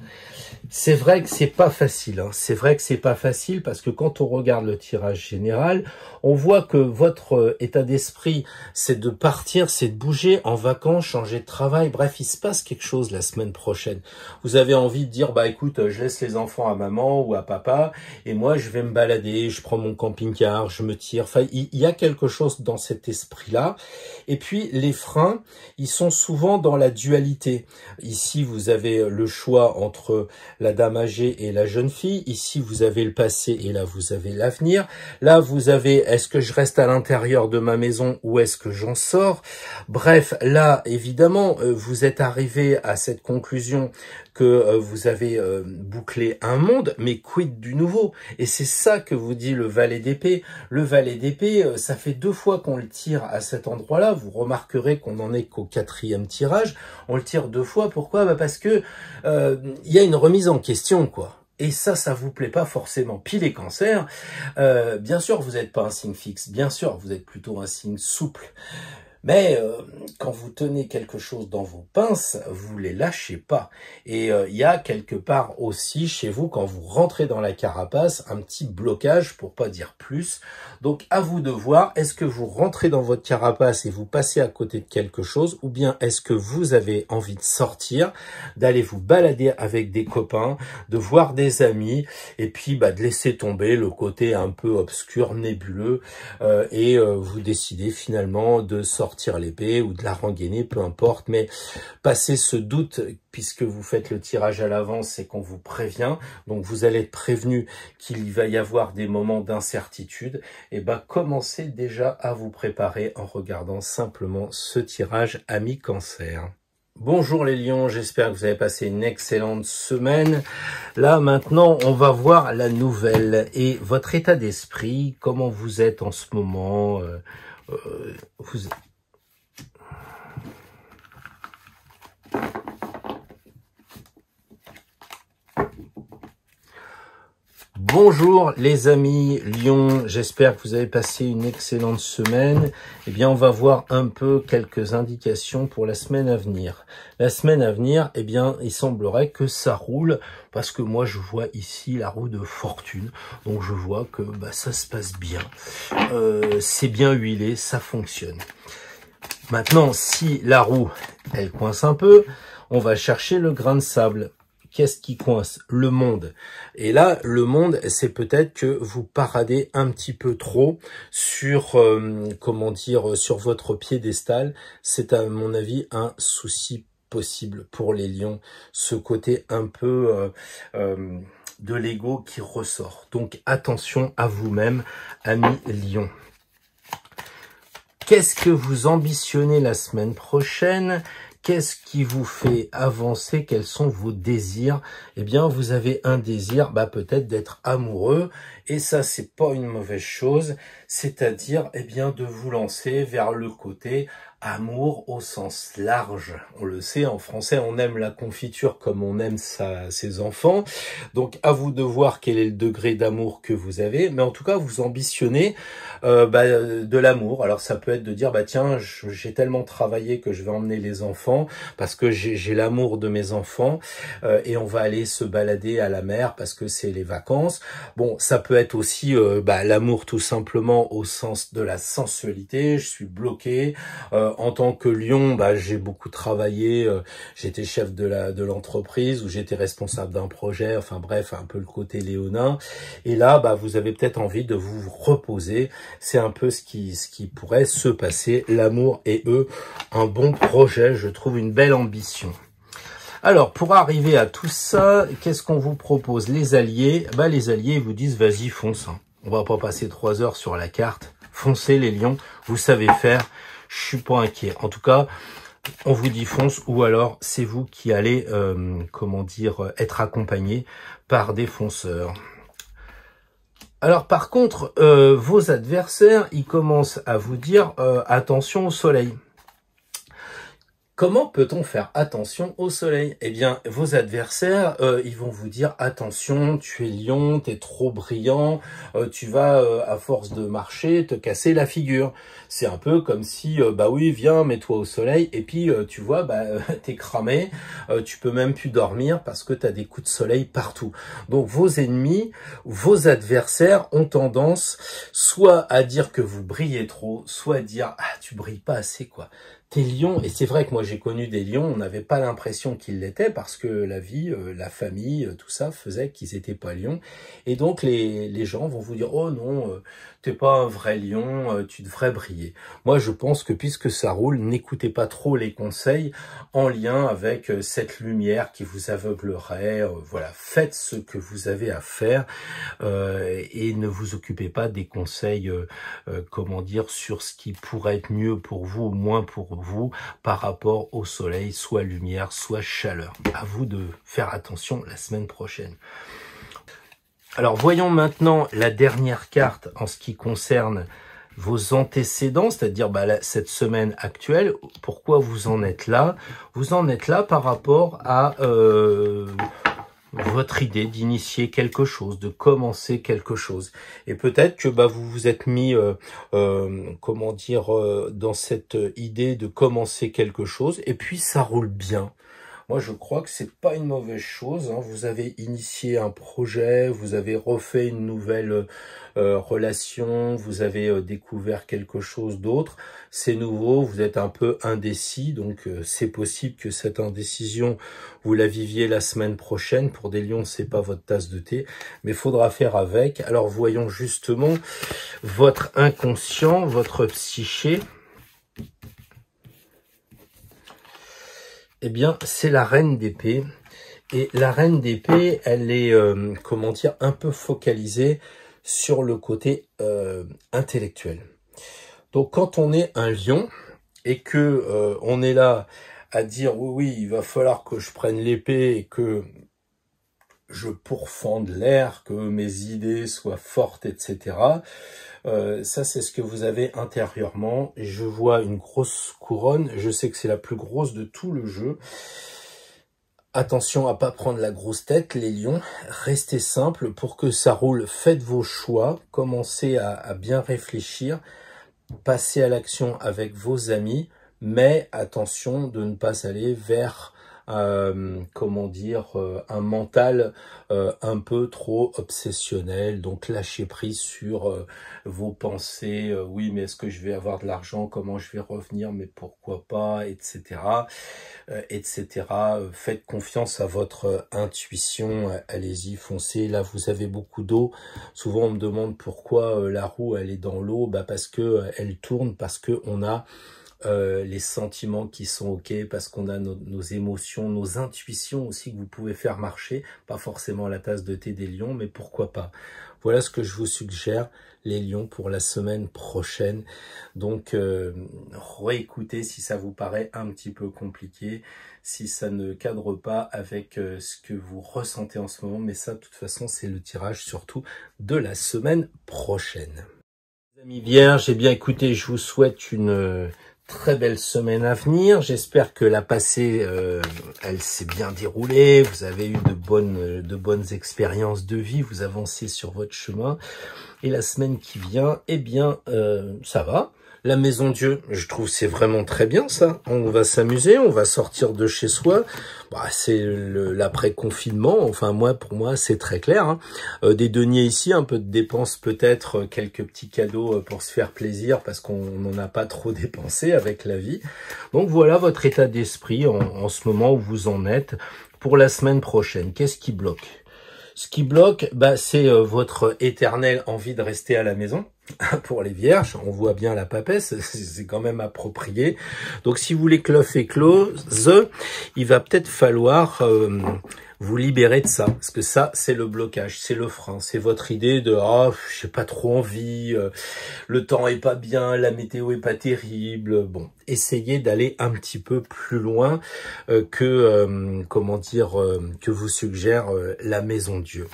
Speaker 1: C'est vrai que c'est pas facile. Hein. C'est vrai que c'est pas facile parce que quand on regarde le tirage général, on voit que votre état d'esprit, c'est de partir, c'est de bouger en vacances, changer de travail. Bref, il se passe quelque chose la semaine prochaine. Vous avez envie de dire, écoute, je laisse les enfants à maman ou à papa et moi, je vais me balader, je prends mon camping-car, je me tire. Enfin, il y a quelque chose dans cet esprit-là. Et puis, les freins, ils sont souvent dans la dualité. Ici, vous avez le choix entre la dame âgée et la jeune fille. Ici, vous avez le passé et là, vous avez l'avenir. Là, vous avez, est-ce que je reste à l'intérieur de ma maison ou est-ce que j'en sors? Bref, là, évidemment, vous êtes arrivé à cette conclusion que vous avez bouclé un monde, mais quid du nouveau? Et c'est ça que vous dit le valet d'épée. Le valet d'épée, ça fait 2 fois qu'on le tire à cet endroit-là. Vous remarquerez qu'on n'en est qu'au 4e tirage. On le tire 2 fois. Pourquoi? Parce que y a une remise en question, quoi. Et ça vous plaît pas forcément. Puis les cancers, bien sûr, vous n'êtes pas un signe fixe. Bien sûr, vous êtes plutôt un signe souple. Mais quand vous tenez quelque chose dans vos pinces, vous les lâchez pas. Et il y a quelque part aussi chez vous, quand vous rentrez dans la carapace, un petit blocage, pour pas dire plus. Donc à vous de voir, est-ce que vous rentrez dans votre carapace et vous passez à côté de quelque chose, ou bien est-ce que vous avez envie de sortir, d'aller vous balader avec des copains, de voir des amis, et puis de laisser tomber le côté un peu obscur, nébuleux, et vous décidez finalement de sortir l'épée ou de la rengainer, peu importe, mais passez ce doute, puisque vous faites le tirage à l'avance, c'est qu'on vous prévient, donc vous allez être prévenu qu'il va y avoir des moments d'incertitude, et commencez déjà à vous préparer en regardant simplement ce tirage, ami Cancer. Bonjour les lions, j'espère que vous avez passé une excellente semaine. Là maintenant, on va voir la nouvelle et votre état d'esprit, comment vous êtes en ce moment. Bonjour les amis Lions, j'espère que vous avez passé une excellente semaine. Eh bien, on va voir un peu quelques indications pour la semaine à venir. La semaine à venir, eh bien, il semblerait que ça roule, parce que moi, je vois ici la roue de fortune. Donc, je vois que ça se passe bien. C'est bien huilé, ça fonctionne. Maintenant, si la roue, elle coince un peu, on va chercher le grain de sable. Qu'est-ce qui coince? Le monde. Et là, le monde, c'est peut-être que vous paradez un petit peu trop sur, sur votre piédestal. C'est à mon avis un souci possible pour les lions. Ce côté un peu de l'ego qui ressort. Donc attention à vous-même, amis lions. Qu'est-ce que vous ambitionnez la semaine prochaine? Qu'est-ce qui vous fait avancer? Quels sont vos désirs? Eh bien, vous avez un désir, peut-être d'être amoureux. Et ça, c'est pas une mauvaise chose. C'est-à-dire, eh bien, de vous lancer vers le côté amour au sens large. On le sait, en français, on aime la confiture comme on aime ses enfants. Donc, à vous de voir quel est le degré d'amour que vous avez. Mais en tout cas, vous ambitionnez de l'amour. Alors, ça peut être de dire, tiens, j'ai tellement travaillé que je vais emmener les enfants parce que j'ai l'amour de mes enfants et on va aller se balader à la mer parce que c'est les vacances. Bon, ça peut être aussi l'amour tout simplement au sens de la sensualité. Je suis bloqué. En tant que lion, j'ai beaucoup travaillé, j'étais chef de l'entreprise ou j'étais responsable d'un projet, enfin bref, un peu le côté léonin. Et là, vous avez peut-être envie de vous reposer. C'est un peu ce qui pourrait se passer. L'amour et eux, un bon projet, je trouve une belle ambition. Alors, pour arriver à tout ça, qu'est-ce qu'on vous propose? Les alliés, les alliés vous disent, vas-y, fonce. On va pas passer 3 heures sur la carte. Foncez les lions, vous savez faire. Je suis pas inquiet. En tout cas, on vous dit fonce, ou alors c'est vous qui allez, être accompagné par des fonceurs. Alors par contre, vos adversaires, ils commencent à vous dire attention au soleil. Comment peut-on faire attention au soleil? Eh bien, vos adversaires, ils vont vous dire, attention, tu es lion, tu es trop brillant, tu vas, à force de marcher, te casser la figure. C'est un peu comme si, oui, viens, mets-toi au soleil, et puis, tu vois, t'es cramé, tu peux même plus dormir parce que tu as des coups de soleil partout. Donc, vos ennemis, vos adversaires ont tendance soit à dire que vous brillez trop, soit à dire, ah, tu brilles pas assez, quoi. des lions, et c'est vrai que moi j'ai connu des lions, on n'avait pas l'impression qu'ils l'étaient parce que la vie, la famille, tout ça faisait qu'ils n'étaient pas lions. Et donc les gens vont vous dire, oh non, t'es pas un vrai lion, tu devrais briller. Moi je pense que puisque ça roule, n'écoutez pas trop les conseils en lien avec cette lumière qui vous aveuglerait. Voilà, faites ce que vous avez à faire et ne vous occupez pas des conseils, comment dire, sur ce qui pourrait être mieux pour vous ou moins pour vous par rapport au soleil, soit lumière, soit chaleur. À vous de faire attention la semaine prochaine. Alors voyons maintenant la dernière carte en ce qui concerne vos antécédents, c'est-à-dire cette semaine actuelle. Pourquoi vous en êtes là? Vous en êtes là par rapport à votre idée d'initier quelque chose, de commencer quelque chose. Et peut-être que vous vous êtes mis, comment dire, dans cette idée de commencer quelque chose, et puis ça roule bien. Moi, je crois que c'est pas une mauvaise chose. Hein. Vous avez initié un projet, vous avez refait une nouvelle relation, vous avez découvert quelque chose d'autre. C'est nouveau, vous êtes un peu indécis, donc c'est possible que cette indécision, vous la viviez la semaine prochaine. Pour des lions, c'est pas votre tasse de thé, mais il faudra faire avec. Alors, voyons justement votre inconscient, votre psyché. Eh bien, c'est la reine d'épée. Et la reine d'épée, elle est, comment dire, un peu focalisée sur le côté intellectuel. Donc, quand on est un lion et que on est là à dire oui, il va falloir que je prenne l'épée et que je pourfende l'air, que mes idées soient fortes, etc. Ça, c'est ce que vous avez intérieurement. Je vois une grosse couronne. Je sais que c'est la plus grosse de tout le jeu. Attention à pas prendre la grosse tête, les lions. Restez simple pour que ça roule. Faites vos choix. Commencez à bien réfléchir. Passez à l'action avec vos amis. Mais attention de ne pas aller vers comment dire, un mental un peu trop obsessionnel. Donc lâchez prise sur vos pensées, oui mais est-ce que je vais avoir de l'argent, comment je vais revenir, mais pourquoi pas, etc. etc. Faites confiance à votre intuition, allez-y, foncez. Là vous avez beaucoup d'eau. Souvent on me demande pourquoi la roue elle est dans l'eau, parce que elle tourne, parce que on a les sentiments qui sont ok, parce qu'on a nos émotions, nos intuitions aussi que vous pouvez faire marcher, pas forcément la tasse de thé des lions, mais pourquoi pas. Voilà ce que je vous suggère, les lions, pour la semaine prochaine. Donc, réécoutez si ça vous paraît un petit peu compliqué, si ça ne cadre pas avec ce que vous ressentez en ce moment, mais ça, de toute façon, c'est le tirage surtout de la semaine prochaine. Les amis vierges, eh bien écoutez, je vous souhaite une très belle semaine à venir. J'espère que la passée, elle s'est bien déroulée. Vous avez eu de bonnes expériences de vie. Vous avancez sur votre chemin. Et la semaine qui vient, eh bien, ça va. La maison Dieu, je trouve c'est vraiment très bien ça. On va s'amuser, on va sortir de chez soi. C'est l'après-confinement. Enfin pour moi, c'est très clair. Hein. Des deniers ici, un peu de dépenses peut-être, quelques petits cadeaux pour se faire plaisir parce qu'on n'en a pas trop dépensé avec la vie. Donc voilà votre état d'esprit en ce moment où vous en êtes pour la semaine prochaine. Qu'est-ce qui bloque ? Ce qui bloque, c'est votre éternelle envie de rester à la maison. Pour les vierges, on voit bien la papesse, c'est quand même approprié. Donc si vous voulez que l'œuf éclose, il va peut-être falloir vous libérer de ça. Parce que ça, c'est le blocage, c'est le frein. C'est votre idée de « Ah, j'ai pas trop envie, le temps est pas bien, la météo est pas terrible. » Bon, essayez d'aller un petit peu plus loin que, comment dire, que vous suggère la maison Dieu.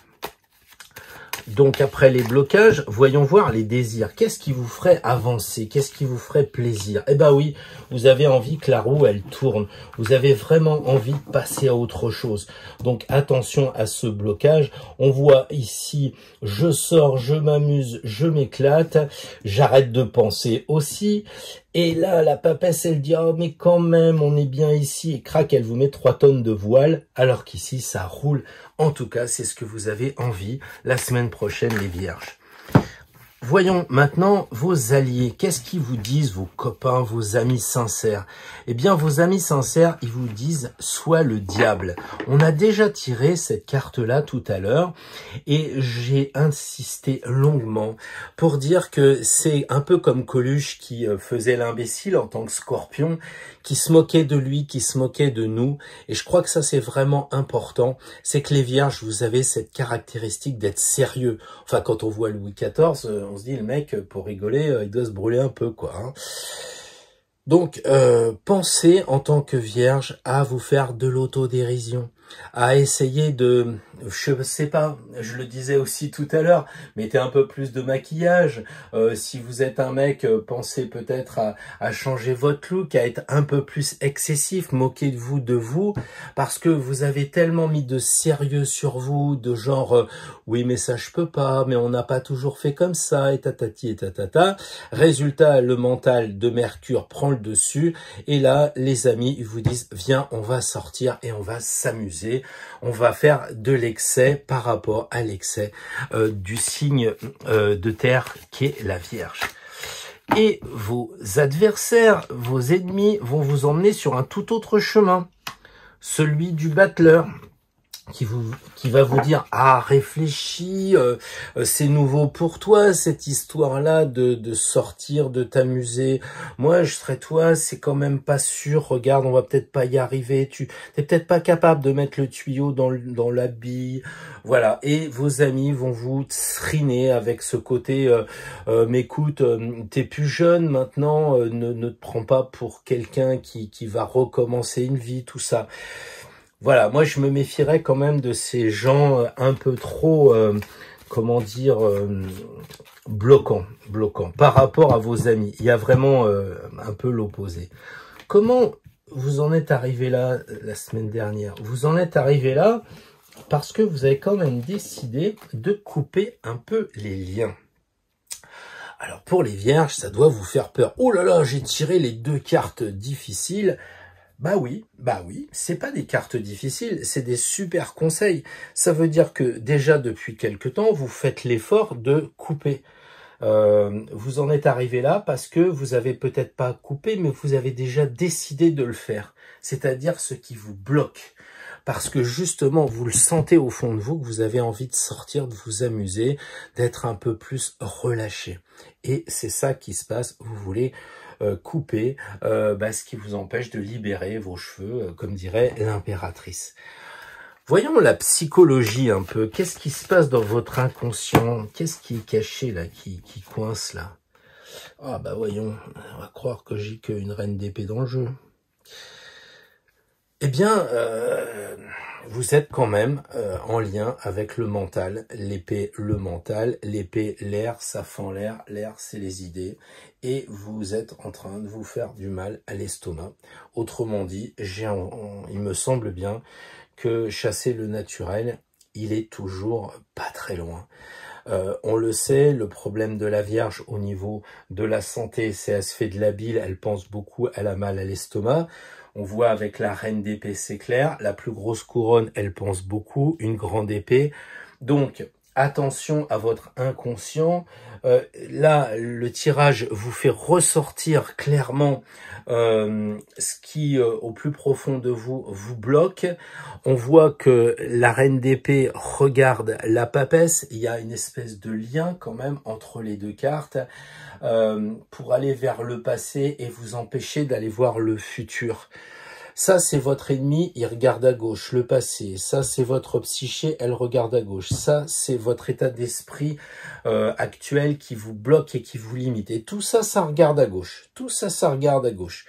Speaker 1: Donc après les blocages, voyons voir les désirs. Qu'est-ce qui vous ferait avancer? Qu'est-ce qui vous ferait plaisir? Eh ben oui, vous avez envie que la roue elle tourne. Vous avez vraiment envie de passer à autre chose. Donc attention à ce blocage. On voit ici, je sors, je m'amuse, je m'éclate. J'arrête de penser aussi. Et là, la papesse, elle dit « Oh, mais quand même, on est bien ici. » Et crac, elle vous met 3 tonnes de voile, alors qu'ici, ça roule. En tout cas, c'est ce que vous avez envie la semaine prochaine, les vierges. Voyons maintenant vos alliés. Qu'est-ce qu'ils vous disent, vos copains, vos amis sincères? Eh bien, vos amis sincères, ils vous disent « Sois le diable ». On a déjà tiré cette carte-là tout à l'heure et j'ai insisté longuement pour dire que c'est un peu comme Coluche qui faisait l'imbécile en tant que scorpion, qui se moquait de lui, qui se moquait de nous. Et je crois que ça, c'est vraiment important. C'est que les vierges, vous avez cette caractéristique d'être sérieux. Enfin, quand on voit Louis XIV, on se dit, le mec, pour rigoler, il doit se brûler un peu, quoi. Hein. Donc, pensez en tant que vierge à vous faire de l'autodérision, à essayer de, je sais pas, je le disais aussi tout à l'heure, mettez un peu plus de maquillage. Si vous êtes un mec, pensez peut-être à changer votre look, à être un peu plus excessif, moquez-vous de vous, parce que vous avez tellement mis de sérieux sur vous, de genre, oui mais ça je peux pas, mais on n'a pas toujours fait comme ça, et tatati et tatata. Résultat, le mental de Mercure prend le dessus, et là, les amis, ils vous disent, viens, on va sortir et on va s'amuser. On va faire de l'excès par rapport à l'excès du signe de terre qui est la Vierge. Et vos adversaires, vos ennemis vont vous emmener sur un tout autre chemin, celui du battleur. Qui va vous dire, ah, réfléchis, c'est nouveau pour toi, cette histoire-là de sortir, de t'amuser. Moi, je serais toi, c'est quand même pas sûr, regarde, on va peut-être pas y arriver, t'es peut-être pas capable de mettre le tuyau dans la bille. Voilà, et vos amis vont vous triner avec ce côté, mais écoute, t'es plus jeune maintenant, ne te prends pas pour quelqu'un qui va recommencer une vie, tout ça. Voilà, moi je me méfierais quand même de ces gens un peu trop, comment dire, bloquants par rapport à vos amis. Il y a vraiment un peu l'opposé. Comment vous en êtes arrivé là la semaine dernière? Vous en êtes arrivé là parce que vous avez quand même décidé de couper un peu les liens. Alors pour les vierges, ça doit vous faire peur. Oh là là, j'ai tiré les deux cartes difficiles. Bah oui, c'est pas des cartes difficiles, c'est des super conseils. Ça veut dire que déjà depuis quelque temps, vous faites l'effort de couper. Vous en êtes arrivé là parce que vous avez peut-être pas coupé, mais vous avez déjà décidé de le faire. C'est-à-dire ce qui vous bloque. Parce que justement, vous le sentez au fond de vous, que vous avez envie de sortir, de vous amuser, d'être un peu plus relâché. Et c'est ça qui se passe, vous voulez couper ce qui vous empêche de libérer vos cheveux, comme dirait l'impératrice. Voyons la psychologie un peu. Qu'est-ce qui se passe dans votre inconscient? Qu'est-ce qui est caché là, qui coince là? Ah bah voyons, on va croire que j'ai qu'une reine d'épée dans le jeu. Eh bien, vous êtes quand même en lien avec le mental. L'épée, le mental. L'épée, l'air, ça fend l'air. L'air, c'est les idées. Et vous êtes en train de vous faire du mal à l'estomac. Autrement dit, il me semble bien que chasser le naturel, il est toujours pas très loin. On le sait, le problème de la Vierge au niveau de la santé, c'est elle se fait de la bile, elle pense beaucoup, elle a mal à l'estomac. On voit avec la reine d'épée, c'est clair. La plus grosse couronne, elle pense beaucoup. Une grande épée. Donc, attention à votre inconscient. Là, le tirage vous fait ressortir clairement ce qui, au plus profond de vous, vous bloque. On voit que la reine d'épée regarde la papesse. Il y a une espèce de lien quand même entre les deux cartes pour aller vers le passé et vous empêcher d'aller voir le futur. Ça, c'est votre ennemi, il regarde à gauche, le passé. Ça, c'est votre psyché, elle regarde à gauche. Ça, c'est votre état d'esprit actuel qui vous bloque et qui vous limite. Et tout ça, ça regarde à gauche. Tout ça, ça regarde à gauche.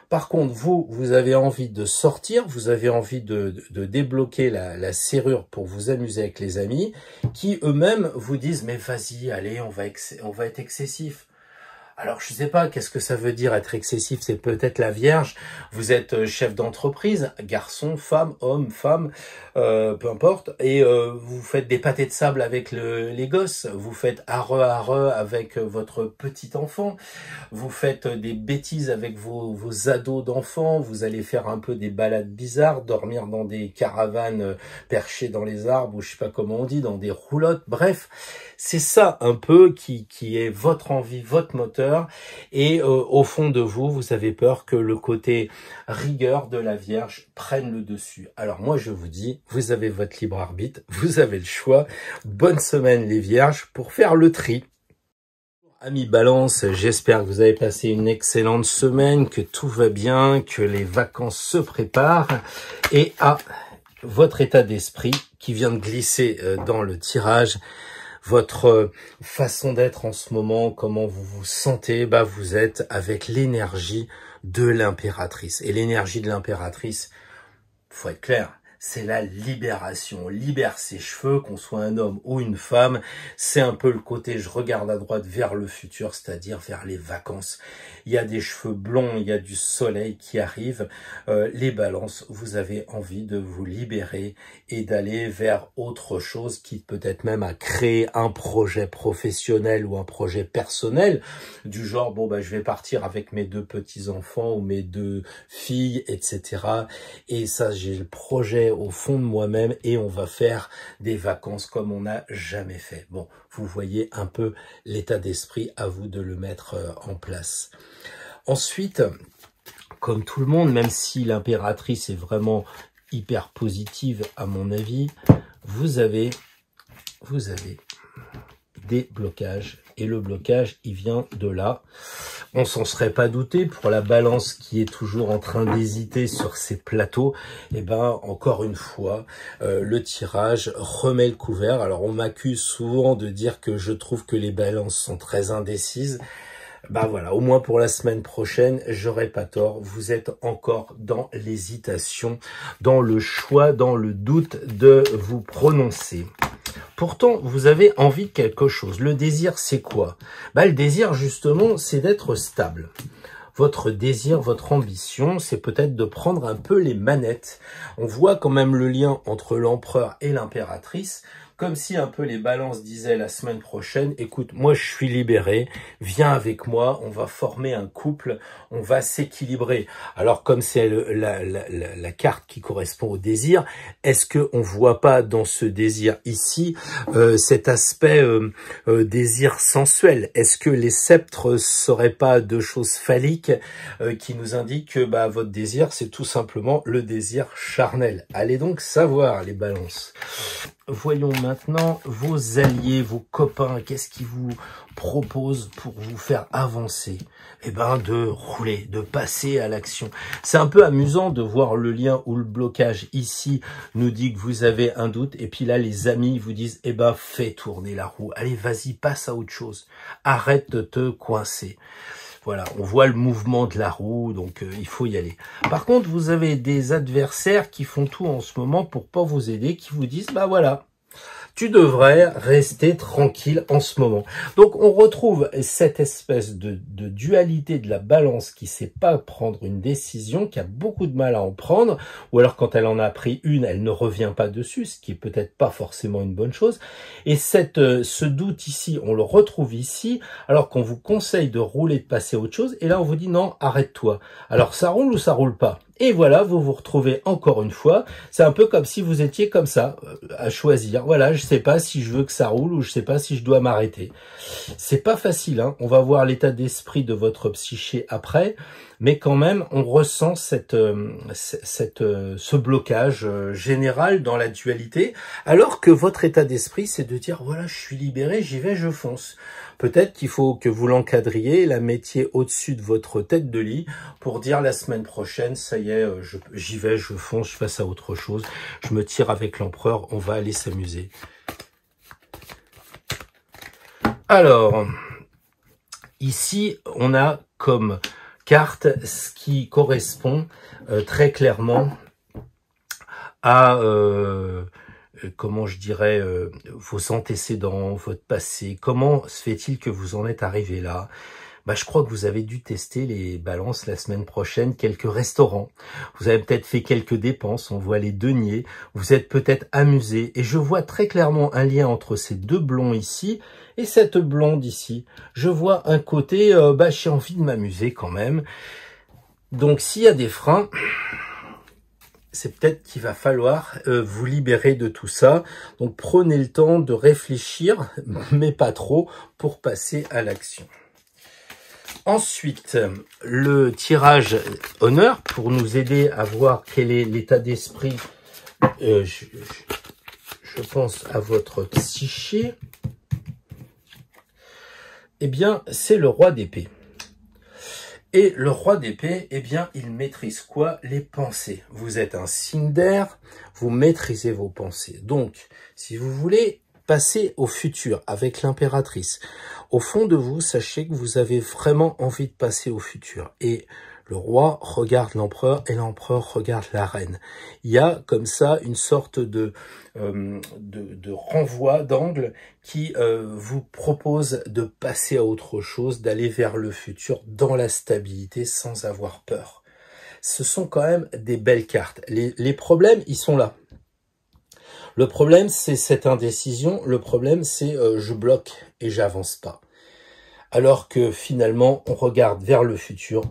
Speaker 1: Par contre, vous avez envie de sortir, vous avez envie de débloquer la serrure pour vous amuser avec les amis, qui eux-mêmes vous disent « Mais vas-y, allez, on va être excessif ». Alors, je sais pas, qu'est-ce que ça veut dire être excessif? C'est peut-être la Vierge. Vous êtes chef d'entreprise, garçon, femme, homme, femme, peu importe. Et vous faites des pâtés de sable avec les gosses. Vous faites arre avec votre petit enfant. Vous faites des bêtises avec vos ados d'enfants. Vous allez faire un peu des balades bizarres, dormir dans des caravanes perchées dans les arbres, ou je sais pas comment on dit, dans des roulottes. Bref, c'est ça un peu qui est votre envie, votre moteur. Et au fond de vous, vous avez peur que le côté rigueur de la Vierge prenne le dessus. Alors moi, je vous dis, vous avez votre libre arbitre, vous avez le choix. Bonne semaine les Vierges pour faire le tri. Amis Balance, j'espère que vous avez passé une excellente semaine, que tout va bien, que les vacances se préparent. Et à votre état d'esprit qui vient de glisser dans le tirage, votre façon d'être en ce moment, comment vous vous sentez, bah vous êtes avec l'énergie de l'impératrice. Et l'énergie de l'impératrice, faut être clair, c'est la libération. On libère ses cheveux, qu'on soit un homme ou une femme. C'est un peu le côté je regarde à droite vers le futur, c'est-à-dire vers les vacances. Il y a des cheveux blonds, il y a du soleil qui arrive. Les balances, vous avez envie de vous libérer et d'aller vers autre chose, qui peut-être même à créer un projet professionnel ou un projet personnel, du genre, bon, bah, je vais partir avec mes 2 petits-enfants ou mes 2 filles, etc. Et ça, j'ai le projet au fond de moi-même et on va faire des vacances comme on n'a jamais fait. Bon, vous voyez un peu l'état d'esprit, à vous de le mettre en place. Ensuite, comme tout le monde, même si l'impératrice est vraiment hyper positive à mon avis, vous avez des blocages. Et le blocage, il vient de là. On s'en serait pas douté pour la balance qui est toujours en train d'hésiter sur ses plateaux. Et ben, encore une fois, le tirage remet le couvert. Alors, on m'accuse souvent de dire que je trouve que les balances sont très indécises. Bah voilà, au moins pour la semaine prochaine, j'aurai pas tort. Vous êtes encore dans l'hésitation, dans le choix, dans le doute de vous prononcer. Pourtant, vous avez envie de quelque chose. Le désir, c'est quoi? Bah, le désir, justement, c'est d'être stable. Votre désir, votre ambition, c'est peut-être de prendre un peu les manettes. On voit quand même le lien entre l'empereur et l'impératrice, comme si un peu les balances disaient la semaine prochaine, écoute, moi je suis libéré, viens avec moi, on va former un couple, on va s'équilibrer. Alors comme c'est la carte qui correspond au désir, est-ce qu'on voit pas dans ce désir ici cet aspect désir sensuel? Est-ce que les sceptres seraient pas 2 choses phalliques qui nous indiquent que bah, votre désir c'est tout simplement le désir charnel? Allez donc savoir les balances. Voyons maintenant vos alliés, vos copains, qu'est-ce qu'ils vous proposent pour vous faire avancer? Eh ben, de rouler, de passer à l'action. C'est un peu amusant de voir le lien où le blocage ici nous dit que vous avez un doute, et puis là, les amis vous disent, eh ben, fais tourner la roue. Allez, vas-y, passe à autre chose. Arrête de te coincer. Voilà, on voit le mouvement de la roue, donc il faut y aller. Par contre, vous avez des adversaires qui font tout en ce moment pour pas vous aider, qui vous disent, bah voilà, tu devrais rester tranquille en ce moment. Donc, on retrouve cette espèce de dualité de la balance qui sait pas prendre une décision, qui a beaucoup de mal à en prendre, ou alors quand elle en a pris une, elle ne revient pas dessus, ce qui est peut-être pas forcément une bonne chose. Et ce doute ici, on le retrouve ici, alors qu'on vous conseille de rouler, de passer à autre chose, et là on vous dit non, arrête-toi. Alors, ça roule ou ça roule pas? Et voilà, vous vous retrouvez encore une fois. C'est un peu comme si vous étiez comme ça, à choisir. Voilà, je sais pas si je veux que ça roule ou je sais pas si je dois m'arrêter. C'est pas facile, hein. On va voir l'état d'esprit de votre psyché après. Mais quand même, on ressent ce blocage général dans la dualité. Alors que votre état d'esprit, c'est de dire, voilà, je suis libéré, j'y vais, je fonce. Peut-être qu'il faut que vous l'encadriez, la mettiez au-dessus de votre tête de lit pour dire la semaine prochaine, ça y est, j'y vais, je fonce, je passe à autre chose. Je me tire avec l'empereur, on va aller s'amuser. Alors, ici, on a comme carte ce qui correspond très clairement à... comment je dirais, vos antécédents, votre passé. Comment se fait-il que vous en êtes arrivé là? Bah, je crois que vous avez dû tester les balances la semaine prochaine, quelques restaurants. Vous avez peut-être fait quelques dépenses, on voit les deniers. Vous êtes peut-être amusé. Et je vois très clairement un lien entre ces deux blonds ici et cette blonde ici. Je vois un côté, j'ai envie de m'amuser quand même. Donc, s'il y a des freins, c'est peut-être qu'il va falloir vous libérer de tout ça. Donc, prenez le temps de réfléchir, mais pas trop, pour passer à l'action. Ensuite, le tirage honneur pour nous aider à voir quel est l'état d'esprit, je pense, à votre psyché. Eh bien, c'est le roi d'épée. Et le roi d'épée, eh bien, il maîtrise quoi? Les pensées. Vous êtes un signe d'air, vous maîtrisez vos pensées. Donc, si vous voulez passer au futur avec l'impératrice, au fond de vous, sachez que vous avez vraiment envie de passer au futur. Et le roi regarde l'empereur et l'empereur regarde la reine. Il y a comme ça une sorte de renvoi d'angle qui vous propose de passer à autre chose, d'aller vers le futur dans la stabilité sans avoir peur. Ce sont quand même des belles cartes. Les problèmes, ils sont là. Le problème, c'est cette indécision. Le problème, c'est je bloque et j'avance pas. Alors que finalement, on regarde vers le futur,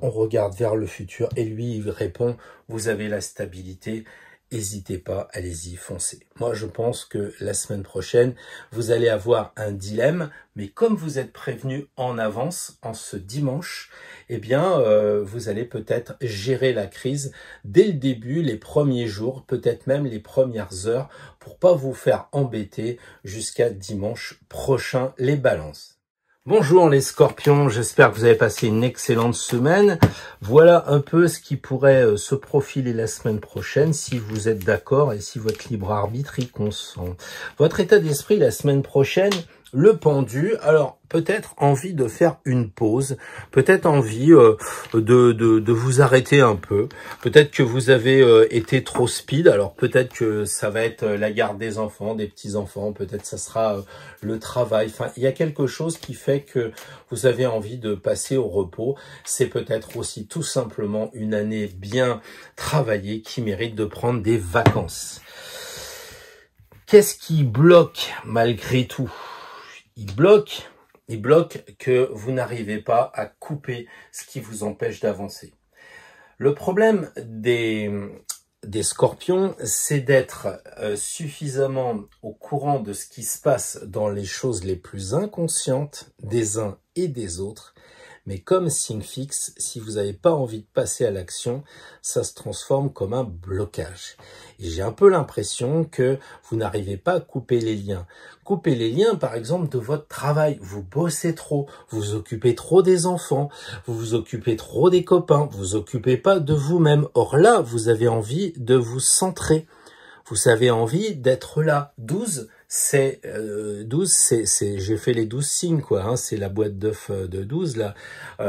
Speaker 1: et lui, il répond, vous avez la stabilité, n'hésitez pas, allez-y, foncez. Moi, je pense que la semaine prochaine, vous allez avoir un dilemme, mais comme vous êtes prévenu en avance, en ce dimanche, eh bien, vous allez peut-être gérer la crise dès le début, les premiers jours, peut-être même les premières heures, pour pas vous faire embêter jusqu'à dimanche prochain, les balances. Bonjour les scorpions, j'espère que vous avez passé une excellente semaine. Voilà un peu ce qui pourrait se profiler la semaine prochaine, si vous êtes d'accord et si votre libre arbitre y consent. Votre état d'esprit la semaine prochaine, le pendu, alors peut-être envie de faire une pause, peut-être envie de vous arrêter un peu, peut-être que vous avez été trop speed, alors peut-être que ça va être la garde des enfants, des petits-enfants, peut-être ça sera le travail, enfin il y a quelque chose qui fait que vous avez envie de passer au repos, c'est peut-être aussi tout simplement une année bien travaillée qui mérite de prendre des vacances. Qu'est-ce qui bloque malgré tout ? Il bloque que vous n'arrivez pas à couper ce qui vous empêche d'avancer. Le problème des scorpions, c'est d'être suffisamment au courant de ce qui se passe dans les choses les plus inconscientes des uns et des autres. Mais comme signe fixe, si vous n'avez pas envie de passer à l'action, ça se transforme comme un blocage. Et j'ai un peu l'impression que vous n'arrivez pas à couper les liens. Couper les liens, par exemple, de votre travail. Vous bossez trop, vous vous occupez trop des enfants, vous vous occupez trop des copains, vous vous occupez pas de vous-même. Or là, vous avez envie de vous centrer. Vous avez envie d'être là. 12, c'est j'ai fait les 12 signes, quoi. Hein, c'est la boîte d'œufs de 12, là.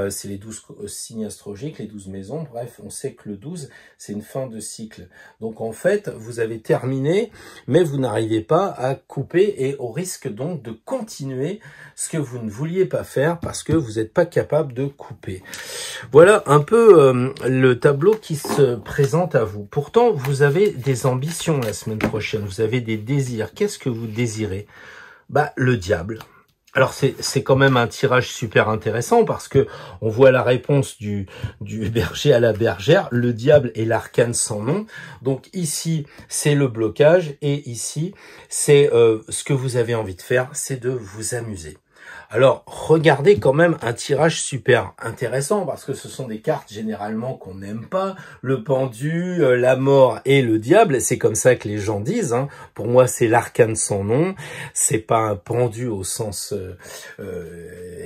Speaker 1: C'est les 12 signes astrologiques, les 12 maisons. Bref, on sait que le 12, c'est une fin de cycle. Donc, en fait, vous avez terminé, mais vous n'arrivez pas à couper et au risque, donc, de continuer ce que vous ne vouliez pas faire parce que vous n'êtes pas capable de couper. Voilà un peu le tableau qui se présente à vous. Pourtant, vous avez des ambitions la semaine prochaine. Vous avez des désirs. Qu'est-ce que vous désirez? Bah, le diable. Alors, c'est quand même un tirage super intéressant parce que on voit la réponse du berger à la bergère. Le diable est l'arcane sans nom. Donc ici, c'est le blocage et ici, c'est ce que vous avez envie de faire, c'est de vous amuser. Alors, regardez quand même un tirage super intéressant parce que ce sont des cartes généralement qu'on n'aime pas. Le pendu, la mort et le diable, c'est comme ça que les gens disent. Hein. Pour moi, c'est l'arcane sans nom. C'est pas un pendu au sens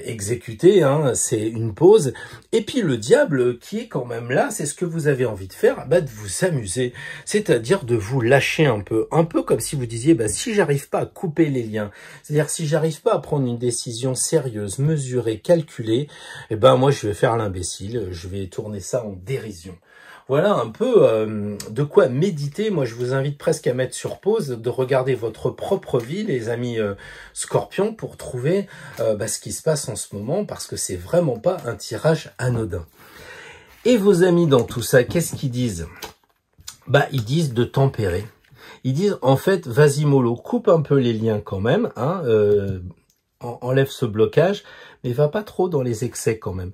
Speaker 1: exécuté, hein. C'est une pause. Et puis le diable qui est quand même là, c'est ce que vous avez envie de faire, bah, de vous amuser. C'est-à-dire de vous lâcher un peu comme si vous disiez, bah, si j'arrive pas à couper les liens, c'est-à-dire si j'arrive pas à prendre une décision sérieuse, mesurée, calculée, eh ben moi je vais faire l'imbécile, je vais tourner ça en dérision. voilà un peu de quoi méditer. Moi, je vous invite presque à mettre sur pause, de regarder votre propre vie, les amis Scorpions, pour trouver ce qui se passe en ce moment, parce que c'est vraiment pas un tirage anodin. Et vos amis dans tout ça, qu'est-ce qu'ils disent? Ils disent de tempérer. Ils disent, en fait, vas-y mollo, coupe un peu les liens quand même, hein, enlève ce blocage, mais va pas trop dans les excès quand même.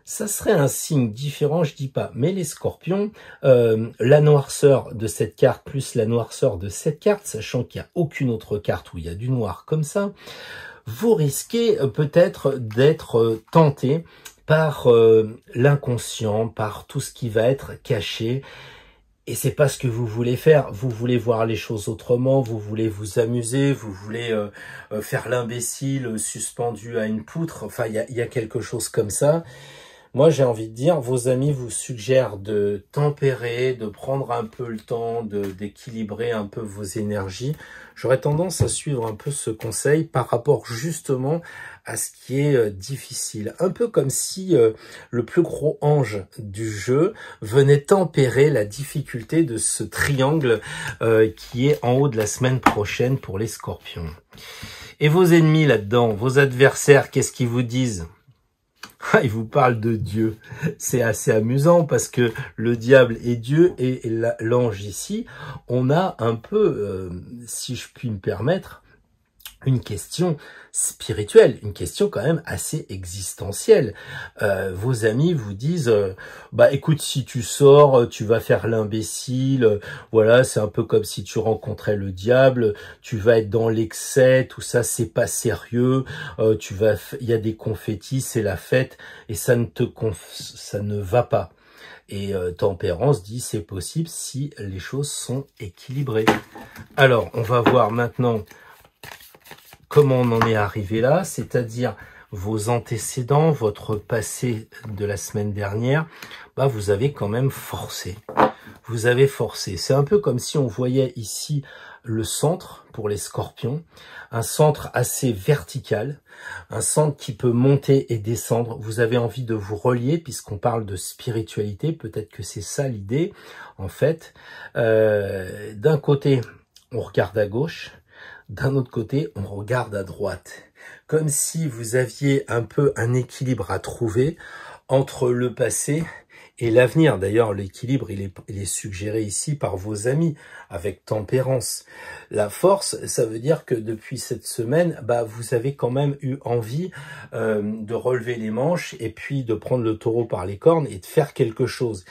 Speaker 1: Ça serait un signe différent, je dis pas. Mais les Scorpions, la noirceur de cette carte plus la noirceur de cette carte, sachant qu'il n'y a aucune autre carte où il y a du noir comme ça, vous risquez peut-être d'être tenté par l'inconscient, par tout ce qui va être caché. Et c'est pas ce que vous voulez faire. Vous voulez voir les choses autrement, vous voulez vous amuser, vous voulez faire l'imbécile suspendu à une poutre. Enfin, il y a quelque chose comme ça. Moi, j'ai envie de dire, vos amis vous suggèrent de tempérer, de prendre un peu le temps, d'équilibrer un peu vos énergies. J'aurais tendance à suivre un peu ce conseil par rapport justement à ce qui est difficile. Un peu comme si le plus gros ange du jeu venait tempérer la difficulté de ce triangle qui est en haut de la semaine prochaine pour les Scorpions. Et vos ennemis là-dedans, vos adversaires, qu'est-ce qu'ils vous disent ? Il vous parle de Dieu. C'est assez amusant parce que le diable est Dieu et l'ange ici, on a un peu, si je puis me permettre, une question spirituelle, une question quand même assez existentielle. Vos amis vous disent, écoute, si tu sors, tu vas faire l'imbécile, voilà, c'est un peu comme si tu rencontrais le diable, tu vas être dans l'excès, tout ça, c'est pas sérieux, il y a des confettis, c'est la fête, et ça ne va pas. Et Tempérance dit c'est possible si les choses sont équilibrées. Alors, on va voir maintenant comment on en est arrivé là, c'est-à-dire vos antécédents, votre passé de la semaine dernière, vous avez quand même forcé. Vous avez forcé. C'est un peu comme si on voyait ici le centre pour les Scorpions, un centre assez vertical, un centre qui peut monter et descendre. Vous avez envie de vous relier puisqu'on parle de spiritualité, peut-être que c'est ça l'idée en fait. D'un côté, on regarde à gauche. D'un autre côté, on regarde à droite, comme si vous aviez un peu un équilibre à trouver entre le passé et l'avenir. D'ailleurs, l'équilibre, il est suggéré ici par vos amis, avec tempérance. La force, ça veut dire que depuis cette semaine, vous avez quand même eu envie de relever les manches et puis de prendre le taureau par les cornes et de faire quelque chose.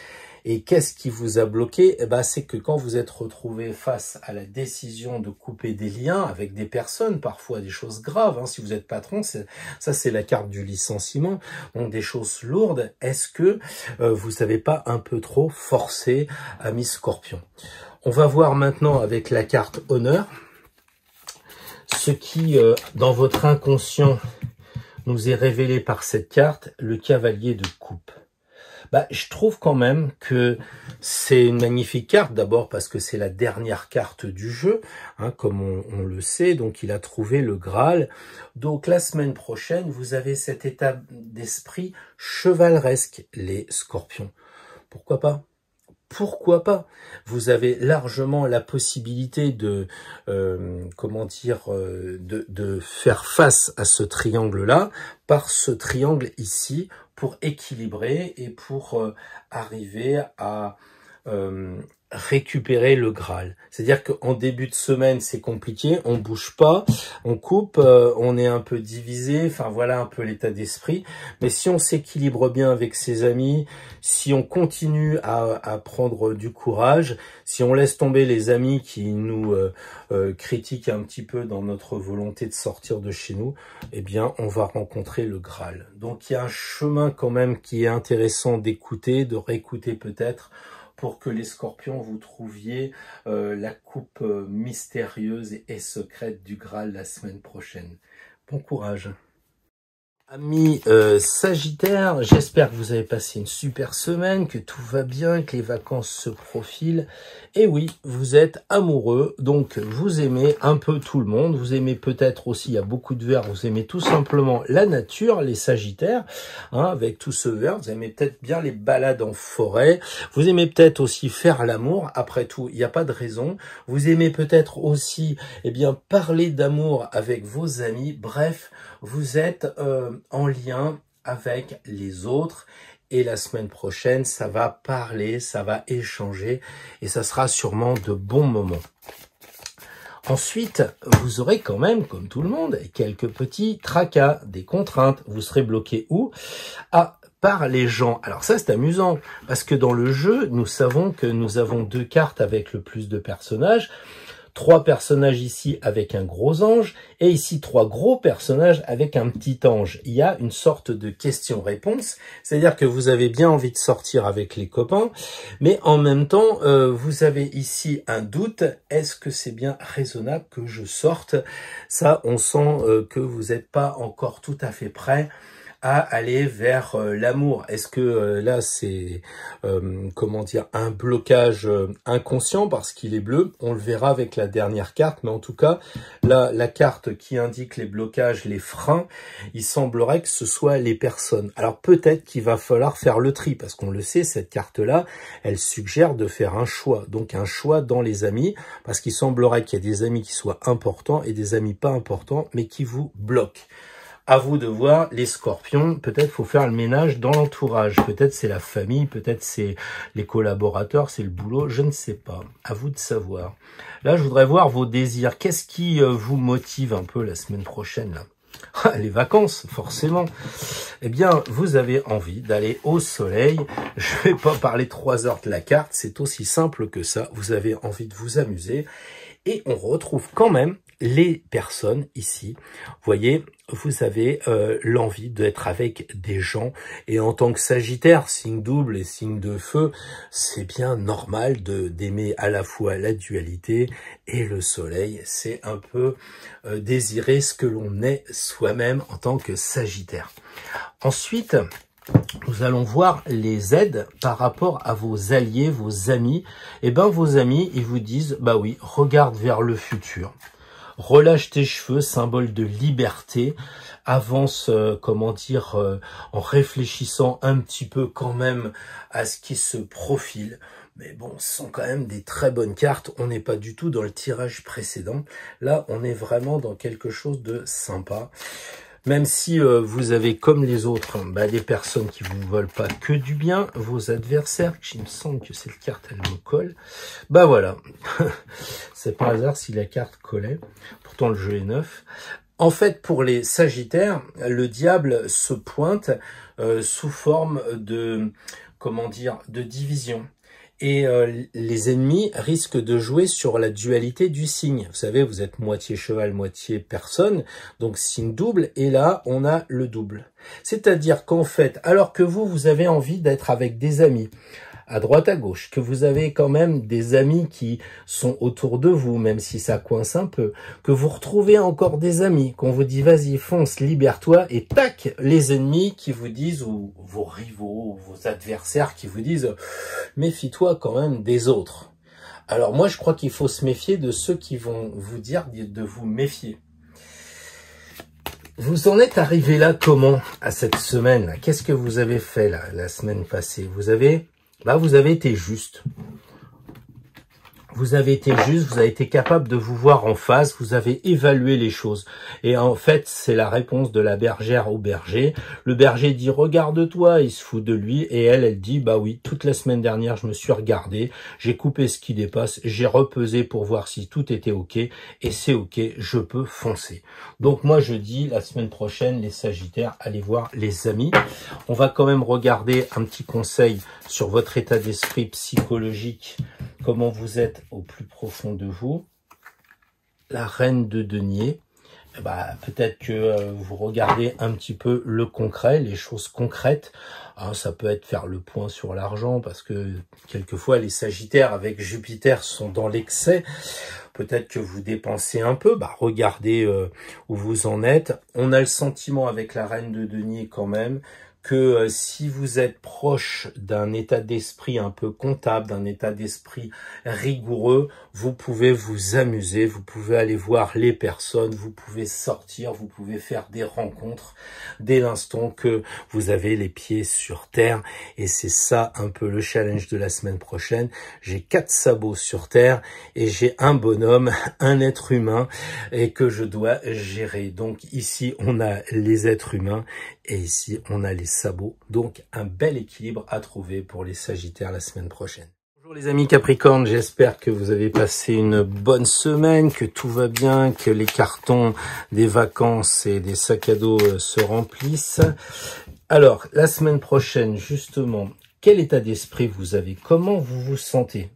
Speaker 1: Et qu'est-ce qui vous a bloqué? C'est que quand vous êtes retrouvé face à la décision de couper des liens avec des personnes, parfois des choses graves, hein, si vous êtes patron, ça c'est la carte du licenciement, donc des choses lourdes, est-ce que vous n'avez pas un peu trop forcé, ami Scorpion? On va voir maintenant avec la carte honneur, ce qui, dans votre inconscient, nous est révélé par cette carte, le cavalier de coupe. Je trouve quand même que c'est une magnifique carte, d'abord parce que c'est la dernière carte du jeu, hein, comme on le sait, donc il a trouvé le Graal. Donc la semaine prochaine, vous avez cet état d'esprit chevaleresque, les Scorpions. Pourquoi pas ? Pourquoi pas? Vous avez largement la possibilité de faire face à ce triangle-là par ce triangle ici pour équilibrer et pour arriver à récupérer le Graal. C'est-à-dire qu'en début de semaine, c'est compliqué, on bouge pas, on coupe, on est un peu divisé, enfin voilà un peu l'état d'esprit. Mais si on s'équilibre bien avec ses amis, si on continue à prendre du courage, si on laisse tomber les amis qui nous critiquent un petit peu dans notre volonté de sortir de chez nous, eh bien on va rencontrer le Graal. Donc il y a un chemin quand même qui est intéressant d'écouter, de réécouter peut-être, pour que les Scorpions, vous trouviez la coupe mystérieuse et secrète du Graal la semaine prochaine. Bon courage! Amis Sagittaire, j'espère que vous avez passé une super semaine, que tout va bien, que les vacances se profilent. Et oui, vous êtes amoureux, donc vous aimez un peu tout le monde. Vous aimez peut-être aussi, il y a beaucoup de verts, vous aimez tout simplement la nature, les Sagittaires, hein, avec tout ce vert. Vous aimez peut-être bien les balades en forêt. Vous aimez peut-être aussi faire l'amour. Après tout, il n'y a pas de raison. Vous aimez peut-être aussi, eh bien, parler d'amour avec vos amis. Bref, vous êtes en lien avec les autres et la semaine prochaine, ça va parler, ça va échanger et ça sera sûrement de bons moments. Ensuite, vous aurez quand même, comme tout le monde, quelques petits tracas, des contraintes. Vous serez bloqué où? Par les gens. Alors ça, c'est amusant, parce que dans le jeu, nous savons que nous avons 2 cartes avec le plus de personnages. 3 personnages ici avec un gros ange, et ici 3 gros personnages avec un petit ange. Il y a une sorte de question-réponse, c'est-à-dire que vous avez bien envie de sortir avec les copains, mais en même temps, vous avez ici un doute, est-ce que c'est bien raisonnable que je sorte? Ça, on sent que vous n'êtes pas encore tout à fait prêt à aller vers l'amour. Est-ce que là c'est comment dire, un blocage inconscient parce qu'il est bleu? On le verra avec la dernière carte, mais en tout cas là, la carte qui indique les blocages, les freins, il semblerait que ce soit les personnes. Alors peut-être qu'il va falloir faire le tri, parce qu'on le sait, cette carte-là, elle suggère de faire un choix, donc un choix dans les amis, parce qu'il semblerait qu'il y ait des amis qui soient importants et des amis pas importants, mais qui vous bloquent. À vous de voir, les scorpions, peut-être faut faire le ménage dans l'entourage, peut-être c'est la famille, peut-être c'est les collaborateurs, c'est le boulot, je ne sais pas, à vous de savoir. Là, je voudrais voir vos désirs, qu'est-ce qui vous motive un peu la semaine prochaine là? Les vacances, forcément. Eh bien, vous avez envie d'aller au soleil. Je vais pas parler 3 heures de la carte, c'est aussi simple que ça, vous avez envie de vous amuser. Et on retrouve quand même les personnes ici. Vous voyez, vous avez l'envie d'être avec des gens. Et en tant que Sagittaire, signe double et signe de feu, c'est bien normal d'aimer à la fois la dualité et le soleil. C'est un peu désirer ce que l'on est soi-même en tant que Sagittaire. Ensuite, nous allons voir les aides par rapport à vos alliés, vos amis. Eh ben, vos amis, ils vous disent, bah oui, regarde vers le futur. Relâche tes cheveux, symbole de liberté. Avance, comment dire, en réfléchissant un petit peu quand même à ce qui se profile. Mais bon, ce sont quand même des très bonnes cartes. On n'est pas du tout dans le tirage précédent. Là, on est vraiment dans quelque chose de sympa. Même si vous avez, comme les autres, des personnes qui vous veulent pas que du bien, vos adversaires, il me semble que cette carte, elle me colle. Bah voilà, c'est pas hasard si la carte collait, pourtant le jeu est neuf. En fait, pour les Sagittaires, le diable se pointe sous forme de, comment dire, de division. Et les ennemis risquent de jouer sur la dualité du signe. Vous savez, vous êtes moitié cheval, moitié personne, donc signe double, et là, on a le double. C'est-à-dire qu'en fait, alors que vous avez envie d'être avec des amis, à droite, à gauche, que vous avez quand même des amis qui sont autour de vous, même si ça coince un peu, que vous retrouvez encore des amis, qu'on vous dit vas-y, fonce, libère-toi, et tac, les ennemis qui vous disent, ou vos rivaux, ou vos adversaires qui vous disent, méfie-toi quand même des autres. Alors moi, je crois qu'il faut se méfier de ceux qui vont vous dire de vous méfier. Vous en êtes arrivé là comment, à cette semaine? Qu'est-ce que vous avez fait là, la semaine passée? Vous avez été juste. Vous avez été juste, vous avez été capable de vous voir en face, vous avez évalué les choses. Et en fait, c'est la réponse de la bergère au berger. Le berger dit, regarde-toi, il se fout de lui. Et elle dit, bah oui, toute la semaine dernière, je me suis regardé, j'ai coupé ce qui dépasse, j'ai repesé pour voir si tout était OK. Et c'est OK, je peux foncer. Donc moi, je dis, la semaine prochaine, les Sagittaires, allez voir les amis. On va quand même regarder un petit conseil sur votre état d'esprit psychologique, comment vous êtes au plus profond de vous. La reine de denier peut-être que vous regardez un petit peu le concret, les choses concrètes. Hein, ça peut être faire le point sur l'argent, parce que quelquefois les Sagittaires avec Jupiter sont dans l'excès. Peut-être que vous dépensez un peu, regardez où vous en êtes. On a le sentiment avec la reine de denier quand même que si vous êtes proche d'un état d'esprit un peu comptable, d'un état d'esprit rigoureux, vous pouvez vous amuser, vous pouvez aller voir les personnes, vous pouvez sortir, vous pouvez faire des rencontres dès l'instant que vous avez les pieds sur terre. Et c'est ça un peu le challenge de la semaine prochaine. J'ai 4 sabots sur terre et j'ai un bonhomme, un être humain, et que je dois gérer. Donc ici, on a les êtres humains et ici, on a les sabots. Donc, un bel équilibre à trouver pour les Sagittaires la semaine prochaine. Bonjour les amis Capricorne, j'espère que vous avez passé une bonne semaine, que tout va bien, que les cartons des vacances et des sacs à dos se remplissent. Alors, la semaine prochaine, justement, quel état d'esprit vous avez? Comment vous vous sentez?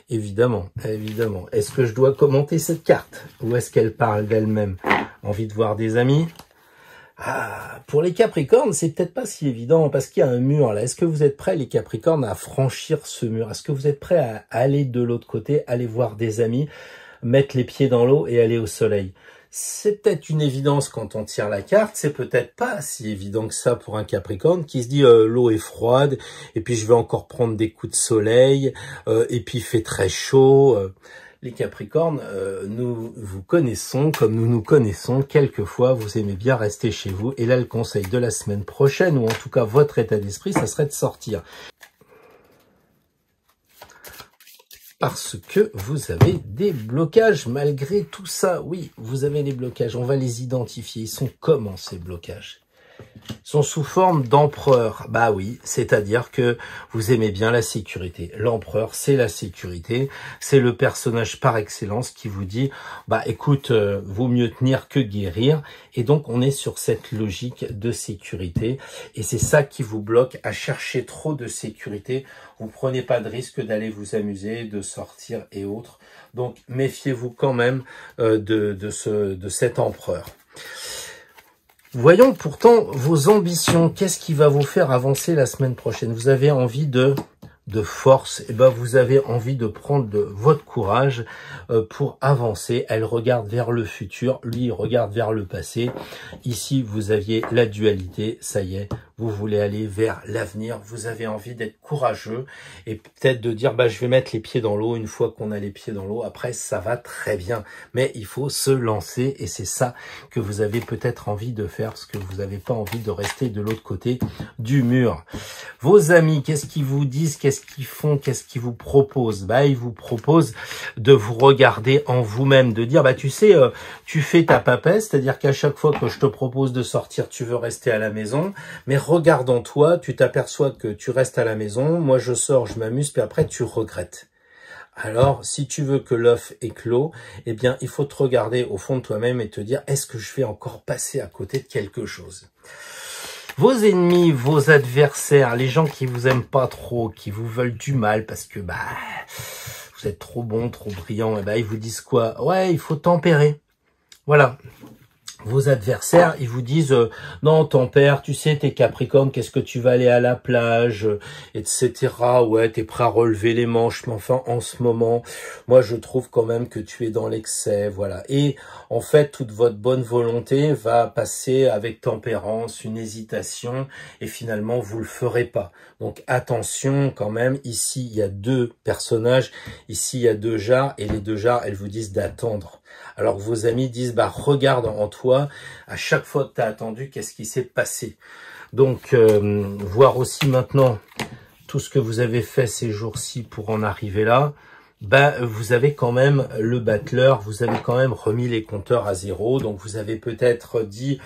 Speaker 1: Évidemment, évidemment. Est-ce que je dois commenter cette carte? Ou est-ce qu'elle parle d'elle-même? Envie de voir des amis? Pour les Capricornes, c'est peut-être pas si évident, parce qu'il y a un mur là. Est-ce que vous êtes prêts, les Capricornes, à franchir ce mur? Est-ce que vous êtes prêts à aller de l'autre côté, aller voir des amis, mettre les pieds dans l'eau et aller au soleil? C'est peut-être une évidence quand on tire la carte, c'est peut-être pas si évident que ça pour un Capricorne qui se dit l'eau est froide, et puis je vais encore prendre des coups de soleil, et puis il fait très chaud. Les Capricornes, nous vous connaissons comme nous nous connaissons. Quelquefois, vous aimez bien rester chez vous. Et là, le conseil de la semaine prochaine, ou en tout cas votre état d'esprit, ça serait de sortir. Parce que vous avez des blocages malgré tout ça. Oui, vous avez des blocages. On va les identifier. Ils sont comment ces blocages? Sont sous forme d'empereur. Bah oui, c'est-à-dire que vous aimez bien la sécurité. L'empereur, c'est la sécurité. C'est le personnage par excellence qui vous dit, écoute, vaut mieux tenir que guérir. Et donc, on est sur cette logique de sécurité. Et c'est ça qui vous bloque à chercher trop de sécurité. Vous prenez pas de risque d'aller vous amuser, de sortir et autres. Donc, méfiez-vous quand même de cet empereur. Voyons pourtant vos ambitions. Qu'est-ce qui va vous faire avancer la semaine prochaine? Vous avez envie de force, et vous avez envie de prendre votre courage pour avancer. Elle regarde vers le futur, lui il regarde vers le passé. Ici vous aviez la dualité, ça y est, vous voulez aller vers l'avenir, vous avez envie d'être courageux et peut-être de dire je vais mettre les pieds dans l'eau. Une fois qu'on a les pieds dans l'eau, après ça va très bien, mais il faut se lancer et c'est ça que vous avez peut-être envie de faire parce que vous n'avez pas envie de rester de l'autre côté du mur. Vos amis, qu'est-ce qu'ils vous disent, qu'est-ce qu'ils font, qu'est-ce qu'ils vous proposent? Ils vous proposent de vous regarder en vous-même, de dire tu sais, tu fais ta papesse, c'est-à-dire qu'à chaque fois que je te propose de sortir, tu veux rester à la maison, mais regarde en toi, tu t'aperçois que tu restes à la maison, moi je sors, je m'amuse, puis après tu regrettes. Alors, si tu veux que l'œuf éclot, il faut te regarder au fond de toi-même et te dire, est-ce que je vais encore passer à côté de quelque chose? Vos ennemis, vos adversaires, les gens qui vous aiment pas trop, qui vous veulent du mal parce que vous êtes trop bon, trop brillant, ils vous disent quoi? Ouais, il faut tempérer. Voilà. Vos adversaires, ils vous disent non, tempère, tu sais, t'es Capricorne, qu'est-ce que tu vas aller à la plage, etc. Ouais, t'es prêt à relever les manches, mais enfin, en ce moment, moi, je trouve quand même que tu es dans l'excès, voilà. Et en fait, toute votre bonne volonté va passer avec tempérance, une hésitation, et finalement, vous le ferez pas. Donc, attention quand même, ici, il y a 2 personnages, ici, il y a 2 jarres, et les 2 jarres, elles vous disent d'attendre. Alors vos amis disent, regarde en toi, à chaque fois que tu as attendu, qu'est-ce qui s'est passé? Donc, voir aussi maintenant tout ce que vous avez fait ces jours-ci pour en arriver là, vous avez quand même le battleur, vous avez quand même remis les compteurs à 0. Donc vous avez peut-être dit,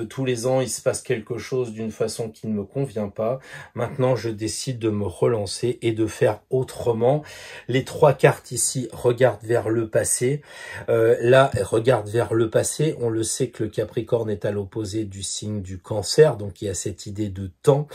Speaker 1: tous les ans il se passe quelque chose d'une façon qui ne me convient pas. Maintenant je décide de me relancer et de faire autrement. Les 3 cartes ici regardent vers le passé. Là, regarde vers le passé. On le sait que le Capricorne est à l'opposé du signe du Cancer, donc il y a cette idée de temps.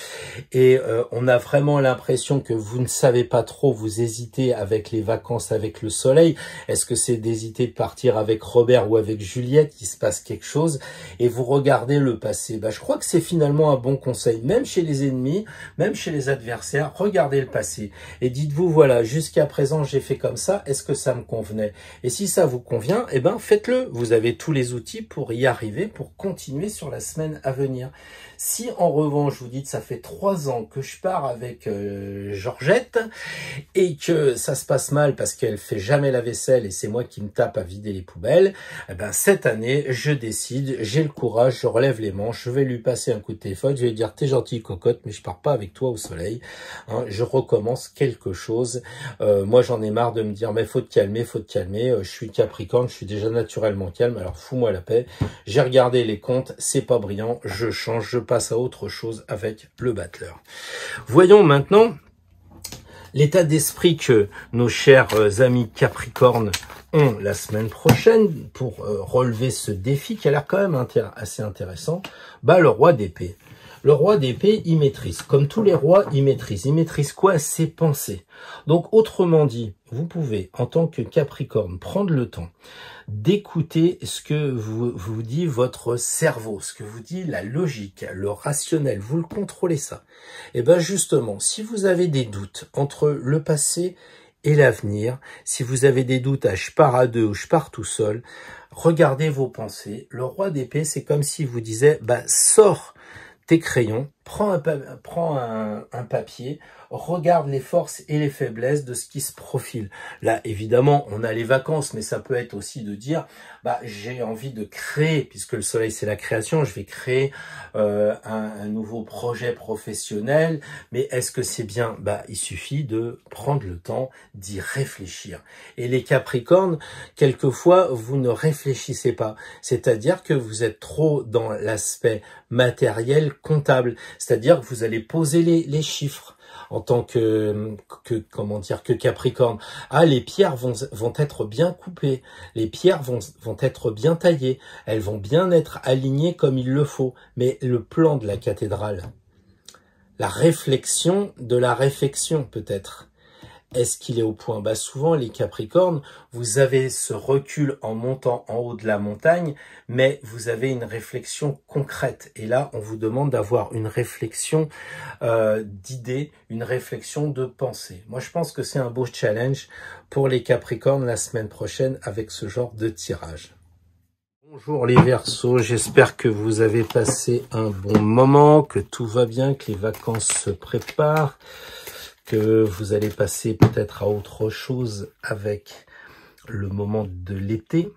Speaker 1: Et on a vraiment l'impression que vous ne savez pas trop, vous hésitez avec les les vacances avec le soleil? Est-ce que c'est d'hésiter de partir avec Robert ou avec Juliette, qu'il se passe quelque chose et vous regardez le passé? Je crois que c'est finalement un bon conseil, même chez les ennemis, même chez les adversaires. Regardez le passé et dites-vous, voilà, jusqu'à présent j'ai fait comme ça, est-ce que ça me convenait? Et si ça vous convient, eh ben faites-le. Vous avez tous les outils pour y arriver, pour continuer sur la semaine à venir. Si en revanche vous dites, ça fait 3 ans que je pars avec Georgette et que ça se passe mal parce qu'elle fait jamais la vaisselle et c'est moi qui me tape à vider les poubelles, eh ben cette année je décide, j'ai le courage, je relève les manches, je vais lui passer un coup de téléphone, je vais lui dire, t'es gentille cocotte, mais je pars pas avec toi au soleil, hein, je recommence quelque chose. Moi j'en ai marre de me dire, mais faut te calmer, je suis Capricorne, je suis déjà naturellement calme, alors fous-moi la paix. J'ai regardé les comptes, c'est pas brillant, je change, je passe à autre chose avec le battleur. Voyons maintenant l'état d'esprit que nos chers amis Capricornes ont la semaine prochaine pour relever ce défi qui a l'air quand même assez intéressant. Le roi d'épée. Le roi d'épée, il maîtrise. Comme tous les rois, il maîtrise. Il maîtrise quoi? Ses pensées. Donc, autrement dit, vous pouvez, en tant que Capricorne, prendre le temps d'écouter ce que vous dit votre cerveau, ce que vous dit la logique, le rationnel. Vous le contrôlez ça. Et bien justement, si vous avez des doutes entre le passé et l'avenir, si vous avez des doutes à je pars à deux ou je pars tout seul, regardez vos pensées. Le roi d'épée, c'est comme s'il vous disait, sors tes crayons, prends un papier, regarde les forces et les faiblesses de ce qui se profile. Là, évidemment, on a les vacances, mais ça peut être aussi de dire, j'ai envie de créer, puisque le soleil c'est la création, je vais créer un nouveau projet professionnel, mais est-ce que c'est bien? Il suffit de prendre le temps d'y réfléchir. Et les Capricornes, quelquefois, vous ne réfléchissez pas, c'est-à-dire que vous êtes trop dans l'aspect matériel, comptable, c'est-à-dire que vous allez poser les chiffres en tant que Capricorne. Les pierres vont être bien coupées, les pierres vont être bien taillées, elles vont bien être alignées comme il le faut. Mais le plan de la cathédrale, la réflexion de la réflexion peut-être, est-ce qu'il est au point? Souvent, les Capricornes, vous avez ce recul en montant en haut de la montagne, mais vous avez une réflexion concrète. Et là, on vous demande d'avoir une réflexion d'idées, une réflexion de pensée. Moi, je pense que c'est un beau challenge pour les Capricornes la semaine prochaine avec ce genre de tirage. Bonjour les Verseaux, j'espère que vous avez passé un bon moment, que tout va bien, que les vacances se préparent, que vous allez passer peut-être à autre chose avec le moment de l'été.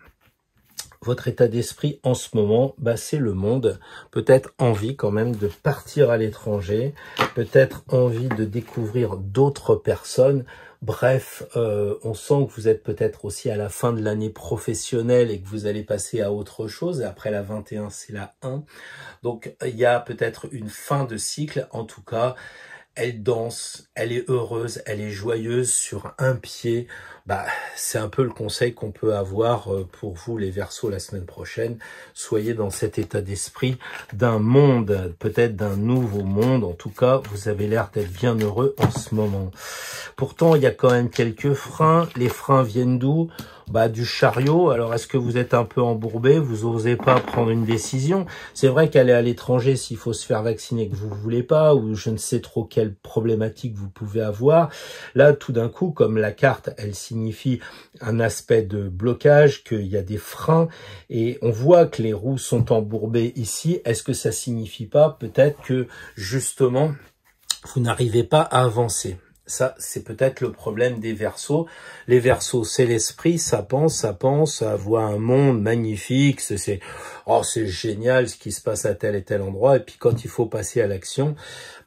Speaker 1: Votre état d'esprit en ce moment, c'est le monde. Peut-être envie quand même de partir à l'étranger, peut-être envie de découvrir d'autres personnes. Bref, on sent que vous êtes peut-être aussi à la fin de l'année professionnelle et que vous allez passer à autre chose. Et après la 21, c'est la 1. Donc, il y a peut-être une fin de cycle. En tout cas, elle danse, elle est heureuse, elle est joyeuse sur un pied. C'est un peu le conseil qu'on peut avoir pour vous les Verseaux la semaine prochaine. Soyez dans cet état d'esprit d'un monde, peut-être d'un nouveau monde. En tout cas, vous avez l'air d'être bien heureux en ce moment. Pourtant, il y a quand même quelques freins. Les freins viennent d'où? Du chariot. Alors, est-ce que vous êtes un peu embourbé? Vous osez pas prendre une décision? C'est vrai qu'aller à l'étranger, s'il faut se faire vacciner que vous voulez pas, ou je ne sais trop quelle problématique vous pouvez avoir. Là, tout d'un coup, comme la carte, elle signifie un aspect de blocage, qu'il y a des freins, et on voit que les roues sont embourbées ici. Est-ce que ça signifie pas peut-être que, justement, vous n'arrivez pas à avancer? Ça, c'est peut-être le problème des Verseaux. Les Verseaux, c'est l'esprit, ça pense, ça voit un monde magnifique, c'est génial ce qui se passe à tel et tel endroit. Et puis quand il faut passer à l'action,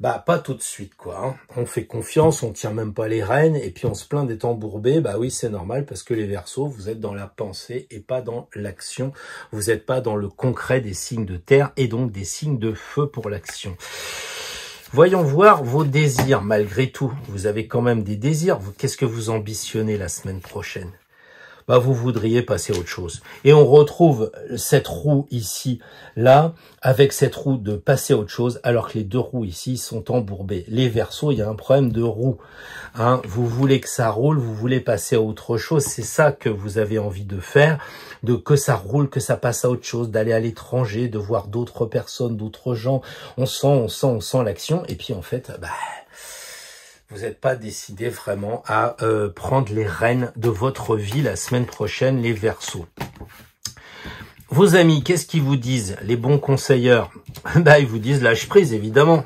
Speaker 1: pas tout de suite, quoi. On fait confiance, on tient même pas les rênes, et puis on se plaint d'être embourbé. Oui, c'est normal, parce que les Verseaux, vous êtes dans la pensée et pas dans l'action. Vous n'êtes pas dans le concret des signes de terre, et donc des signes de feu pour l'action. Voyons voir vos désirs, malgré tout. Vous avez quand même des désirs. Qu'est-ce que vous ambitionnez la semaine prochaine? bah vous voudriez passer à autre chose. Et on retrouve cette roue ici, là, avec cette roue de passer à autre chose, alors que les deux roues ici sont embourbées. Les Verseaux, il y a un problème de roue. Hein, vous voulez que ça roule, vous voulez passer à autre chose, c'est ça que vous avez envie de faire, de que ça roule, que ça passe à autre chose, d'aller à l'étranger, de voir d'autres personnes, d'autres gens. On sent l'action, et puis en fait, bah, vous n'êtes pas décidé vraiment à prendre les rênes de votre vie la semaine prochaine, les Verseaux. Vos amis, qu'est-ce qu'ils vous disent? Les bons conseilleurs, bah, ils vous disent lâche prise, évidemment.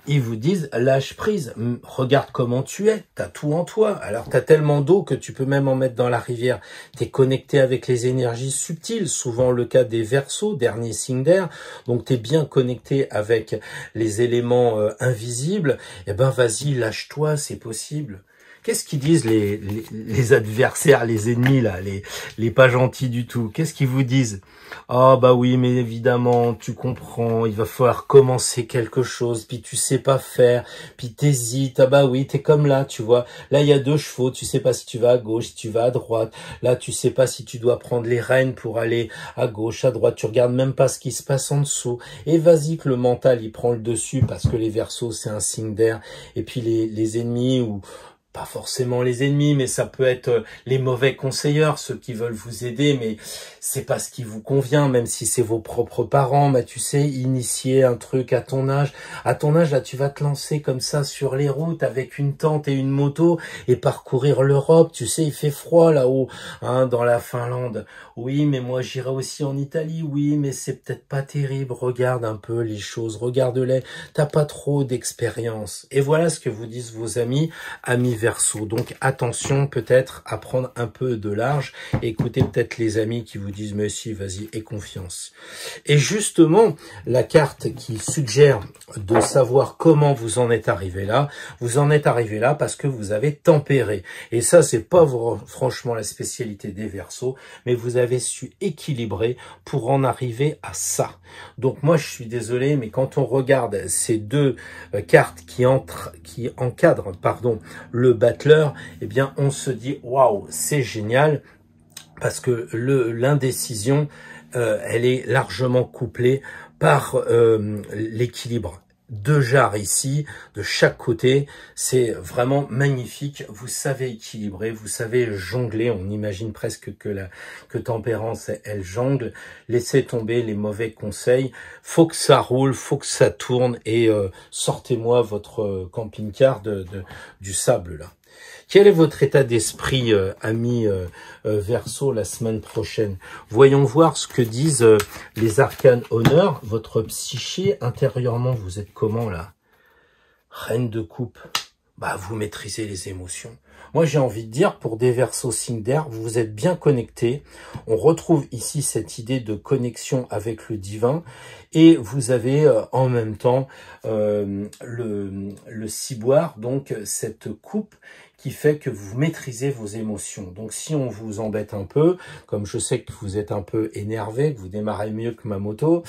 Speaker 1: Ils vous disent lâche prise, regarde comment tu es, t'as tout en toi. Alors t'as tellement d'eau que tu peux même en mettre dans la rivière. T'es connecté avec les énergies subtiles, souvent le cas des Verseaux, dernier signe d'air. Donc t'es bien connecté avec les éléments invisibles. Eh ben vas-y, lâche-toi, c'est possible. Qu'est-ce qu'ils disent les adversaires, les ennemis, là, les pas gentils du tout? Qu'est-ce qu'ils vous disent? Ah bah oui, mais évidemment, tu comprends, il va falloir commencer quelque chose, puis tu sais pas faire, puis t'hésites, ah bah oui, t'es comme là, tu vois. Là, il y a deux chevaux, tu sais pas si tu vas à gauche, si tu vas à droite. Là, tu sais pas si tu dois prendre les rênes pour aller à gauche, à droite. Tu regardes même pas ce qui se passe en dessous. Et vas-y que le mental, il prend le dessus, parce que les Verseaux, c'est un signe d'air. Et puis les ennemis ou... pas forcément les ennemis, mais ça peut être les mauvais conseilleurs, ceux qui veulent vous aider, mais c'est pas ce qui vous convient, même si c'est vos propres parents. Mais tu sais, initier un truc à ton âge, là, tu vas te lancer comme ça sur les routes avec une tente et une moto et parcourir l'Europe. Tu sais, il fait froid là-haut, hein, dans la Finlande. Oui, mais moi j'irai aussi en Italie. Oui, mais c'est peut-être pas terrible. Regarde un peu les choses, regarde-les. T'as pas trop d'expérience. Et voilà ce que vous disent vos amis Verseaux. Donc attention peut-être à prendre un peu de large. Écoutez peut-être les amis qui vous disent mais si, vas-y, aie confiance. Et justement, la carte qui suggère de savoir comment vous en êtes arrivé là, vous en êtes arrivé là parce que vous avez tempéré. Et ça, c'est pas franchement la spécialité des Verseaux, mais vous avez su équilibrer pour en arriver à ça. Donc moi, je suis désolé, mais quand on regarde ces deux cartes qui encadrent, le battleur, eh bien, on se dit waouh, c'est génial parce que l'indécision, elle est largement couplée par l'équilibre. Deux jarres ici, de chaque côté, c'est vraiment magnifique. Vous savez équilibrer, vous savez jongler. On imagine presque que Tempérance, elle jongle. Laissez tomber les mauvais conseils. Faut que ça roule, faut que ça tourne. Et sortez-moi votre camping-car du sable là. Quel est votre état d'esprit, amis Verseaux, la semaine prochaine? Voyons voir ce que disent les arcanes honneur. Votre psyché, intérieurement, vous êtes comment là? Reine de coupe. Bah, vous maîtrisez les émotions. Moi, j'ai envie de dire, pour des Verseaux signes d'air, vous êtes bien connectés. On retrouve ici cette idée de connexion avec le divin. Et vous avez en même temps le ciboire, donc cette coupe qui fait que vous maîtrisez vos émotions. Donc si on vous embête un peu, comme je sais que vous êtes un peu énervé, que vous démarrez mieux que ma moto,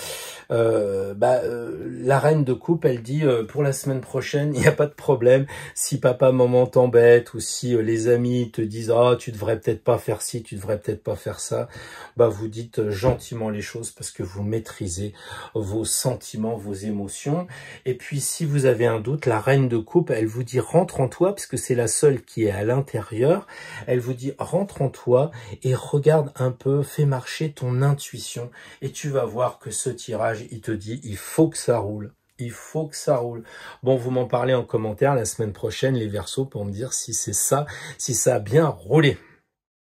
Speaker 1: la reine de coupe, elle dit pour la semaine prochaine, il n'y a pas de problème. Si papa, maman t'embête ou si les amis te disent « Ah, tu devrais peut-être pas faire ci, tu devrais peut-être pas faire ça », bah vous dites gentiment les choses parce que vous maîtrisez vos sentiments, vos émotions. Et puis si vous avez un doute, la reine de coupe, elle vous dit « Rentre en toi » puisque c'est la seule qui est à l'intérieur. Elle vous dit rentre en toi et regarde un peu, fais marcher ton intuition et tu vas voir que ce tirage, il te dit il faut que ça roule. Il faut que ça roule. Bon, vous m'en parlez en commentaire la semaine prochaine, les Verseaux, pour me dire si c'est ça, si ça a bien roulé.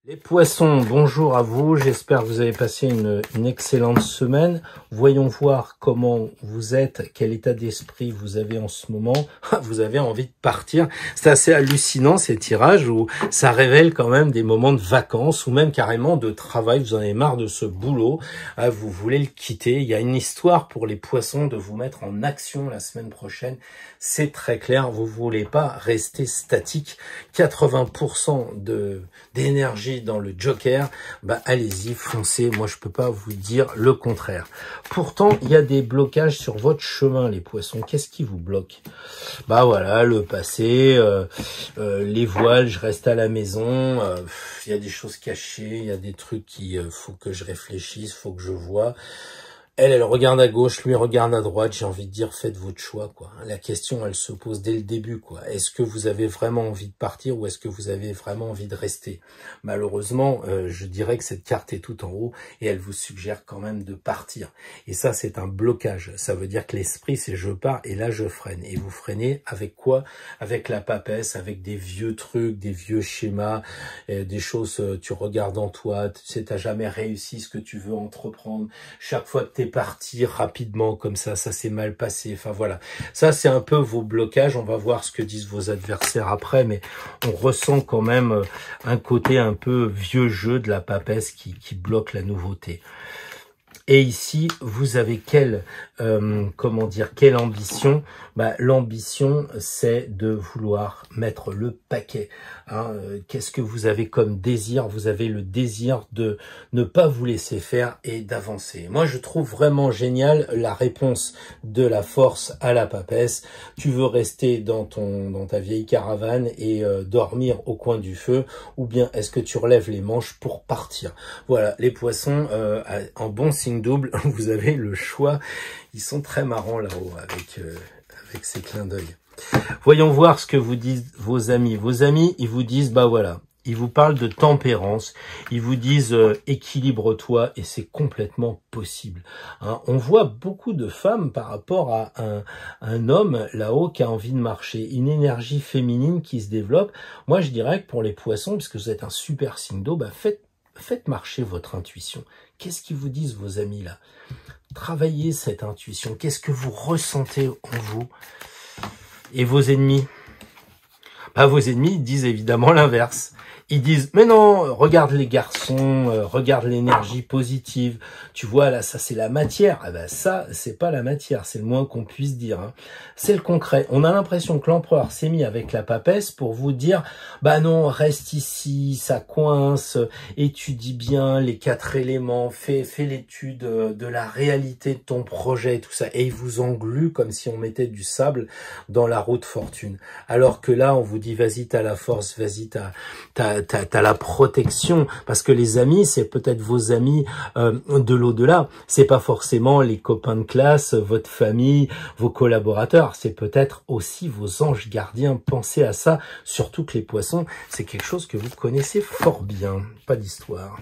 Speaker 1: Les poissons, bonjour à vous, j'espère que vous avez passé une excellente semaine. Voyons voir comment vous êtes, quel état d'esprit vous avez en ce moment. Vous avez envie de partir. C'est assez hallucinant ces tirages où ça révèle quand même des moments de vacances ou même carrément de travail. Vous en avez marre de ce boulot, vous voulez le quitter. Il y a une histoire pour les poissons de vous mettre en action la semaine prochaine. C'est très clair, vous voulez pas rester statique. 80% d'énergie l'énergie dans le Joker, bah allez-y, foncez. Moi, je peux pas vous dire le contraire. Pourtant, il y a des blocages sur votre chemin, les poissons. Qu'est-ce qui vous bloque? Bah voilà, le passé, les voiles, je reste à la maison. Il y a des choses cachées, il y a des trucs qui faut que je réfléchisse, faut que je vois. Elle regarde à gauche, lui regarde à droite. J'ai envie de dire, faites votre choix, quoi. La question, elle se pose dès le début, quoi. Est-ce que vous avez vraiment envie de partir ou est-ce que vous avez vraiment envie de rester? Malheureusement, je dirais que cette carte est tout en haut et elle vous suggère quand même de partir. Et ça, c'est un blocage. Ça veut dire que l'esprit, c'est je pars et là, je freine. Et vous freinez avec quoi? Avec la papesse, avec des vieux trucs, des vieux schémas, des choses, tu regardes en toi, tu sais, t'as jamais réussi ce que tu veux entreprendre. Chaque fois que t'es parti rapidement comme ça s'est mal passé. Enfin voilà, ça c'est un peu vos blocages. On va voir ce que disent vos adversaires après, mais on ressent quand même un côté un peu vieux jeu de la papesse qui bloque la nouveauté. Et ici, vous avez quelle ambition? Bah, l'ambition, c'est de vouloir mettre le paquet. Hein. Qu'est-ce que vous avez comme désir? Vous avez le désir de ne pas vous laisser faire et d'avancer. Moi, je trouve vraiment génial la réponse de la force à la papesse. Tu veux rester dans ta vieille caravane et dormir au coin du feu, ou bien est-ce que tu relèves les manches pour partir? Voilà, les poissons, en bon signe double, vous avez le choix. Ils sont très marrants là-haut avec ces clins d'œil. Voyons voir ce que vous disent vos amis. Vos amis, ils vous disent, bah voilà, ils vous parlent de tempérance, ils vous disent équilibre-toi, et c'est complètement possible. Hein, on voit beaucoup de femmes par rapport à un homme là-haut qui a envie de marcher, une énergie féminine qui se développe. Moi, je dirais que pour les poissons, puisque vous êtes un super signe d'eau, bah faites marcher votre intuition. Qu'est-ce qu'ils vous disent vos amis là? Travaillez cette intuition. Qu'est-ce que vous ressentez en vous? Et vos ennemis? Bah, vos ennemis disent évidemment l'inverse. Ils disent, mais non, regarde les garçons, regarde l'énergie positive. Tu vois, là, ça, c'est la matière. Ah ben, ça, c'est pas la matière, c'est le moins qu'on puisse dire. Hein. C'est le concret. On a l'impression que l'empereur s'est mis avec la papesse pour vous dire, bah non, reste ici, ça coince, étudie bien les 4 éléments, fais l'étude de la réalité de ton projet, tout ça. Et il vous englue comme si on mettait du sable dans la roue de fortune. Alors que là, on vous dit, vas-y, t'as la force, vas-y, t'as la protection, parce que les amis, c'est peut-être vos amis de l'au-delà. C'est pas forcément les copains de classe, votre famille, vos collaborateurs. C'est peut-être aussi vos anges gardiens. Pensez à ça. Surtout que les poissons, c'est quelque chose que vous connaissez fort bien. Pas d'histoire.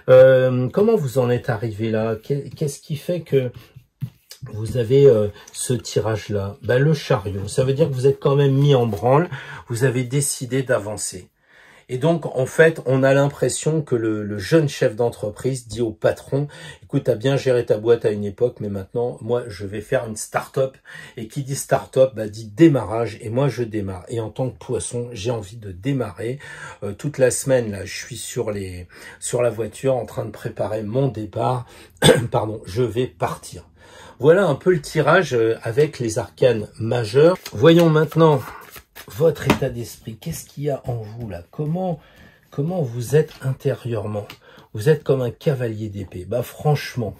Speaker 1: Comment vous en êtes arrivé là? Qu'est-ce qui fait que vous avez ce tirage-là? Ben, le chariot. Ça veut dire que vous êtes quand même mis en branle. Vous avez décidé d'avancer. Et donc, en fait, on a l'impression que le jeune chef d'entreprise dit au patron, écoute, t'as bien géré ta boîte à une époque, mais maintenant, moi, je vais faire une start-up. Et qui dit start-up, bah, dit démarrage. Et moi, je démarre. Et en tant que poisson, j'ai envie de démarrer. Toute la semaine, là, je suis sur la voiture en train de préparer mon départ. Pardon, je vais partir. Voilà un peu le tirage avec les arcanes majeurs. Voyons maintenant votre état d'esprit. Qu'est-ce qu'il y a en vous là? Comment vous êtes intérieurement? Vous êtes comme un cavalier d'épée. Bah franchement,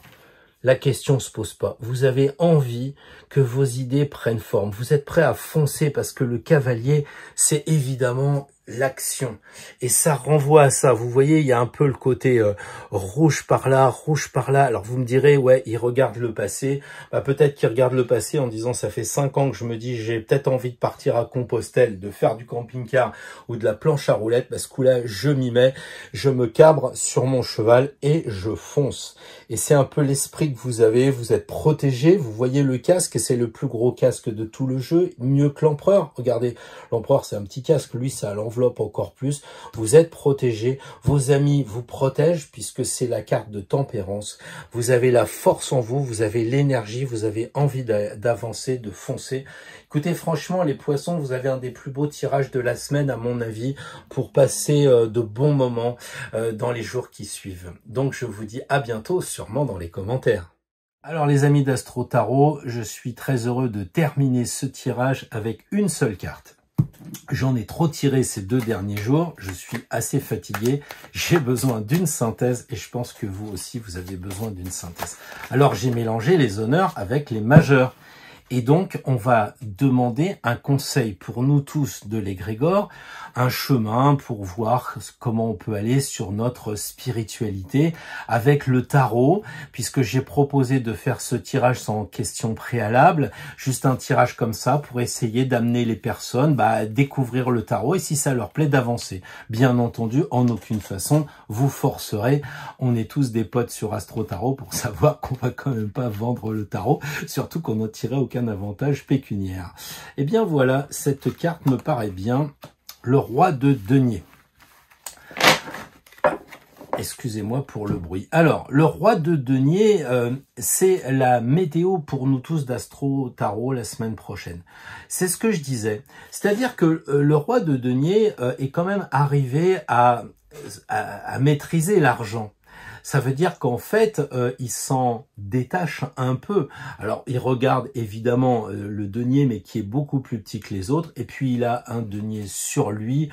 Speaker 1: la question se pose pas. Vous avez envie que vos idées prennent forme. Vous êtes prêt à foncer parce que le cavalier, c'est évidemment l'action. Et ça renvoie à ça. Vous voyez, il y a un peu le côté rouge par là, rouge par là. Alors vous me direz, ouais, il regarde le passé. Bah, peut-être qu'il regarde le passé en disant, ça fait 5 ans que je me dis, j'ai peut-être envie de partir à Compostelle, de faire du camping-car ou de la planche à roulettes. Bah, ce coup-là, je m'y mets, je me cabre sur mon cheval et je fonce. Et c'est un peu l'esprit que vous avez. Vous êtes protégé. Vous voyez le casque, c'est le plus gros casque de tout le jeu, mieux que l'empereur. Regardez, l'empereur, c'est un petit casque. Lui, ça a l'enveloppe encore plus. Vous êtes protégé. Vos amis vous protègent puisque c'est la carte de tempérance. Vous avez la force en vous. Vous avez l'énergie. Vous avez envie d'avancer, de foncer. Écoutez, franchement, les poissons, vous avez un des plus beaux tirages de la semaine, à mon avis, pour passer de bons moments dans les jours qui suivent. Donc, je vous dis à bientôt, sûrement dans les commentaires. Alors, les amis d'Astro Tarot, je suis très heureux de terminer ce tirage avec une seule carte. J'en ai trop tiré ces 2 derniers jours, je suis assez fatigué, j'ai besoin d'une synthèse et je pense que vous aussi vous avez besoin d'une synthèse. Alors j'ai mélangé les honneurs avec les majeurs. Et donc, on va demander un conseil pour nous tous de l'égrégore, un chemin pour voir comment on peut aller sur notre spiritualité avec le tarot, puisque j'ai proposé de faire ce tirage sans question préalable, juste un tirage comme ça pour essayer d'amener les personnes à découvrir le tarot et si ça leur plaît d'avancer. Bien entendu, en aucune façon, vous forcerez. On est tous des potes sur Astro Tarot pour savoir qu'on va quand même pas vendre le tarot, surtout qu'on n'a tiré aucun avantage pécuniaire. Et bien voilà, cette carte me paraît bien. Le roi de denier. Excusez-moi pour le bruit. Alors, le roi de denier, c'est la météo pour nous tous d'Astro Tarot la semaine prochaine. C'est ce que je disais. C'est-à-dire que le roi de denier est quand même arrivé à maîtriser l'argent. Ça veut dire qu'en fait, il s'en détache un peu. Alors, il regarde évidemment le denier, mais qui est beaucoup plus petit que les autres. Et puis, il a un denier sur lui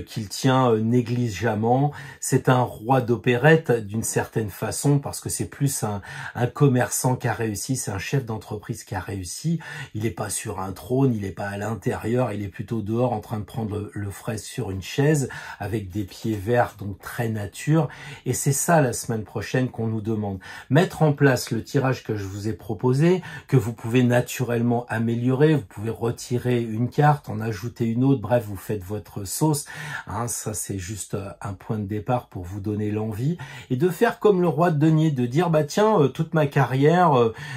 Speaker 1: qu'il tient négligemment. C'est un roi d'opérette d'une certaine façon, parce que c'est plus un commerçant qui a réussi, c'est un chef d'entreprise qui a réussi. Il n'est pas sur un trône, il n'est pas à l'intérieur, il est plutôt dehors en train de prendre le frais sur une chaise, avec des pieds verts, donc très nature. Et c'est ça la semaine prochaine qu'on nous demande. Mettre en place le tirage que je vous ai proposé, que vous pouvez naturellement améliorer, vous pouvez retirer une carte, en ajouter une autre, bref, vous faites votre sauce. Hein, ça, c'est juste un point de départ pour vous donner l'envie. Et de faire comme le roi de denier, de dire, bah tiens, toute ma carrière,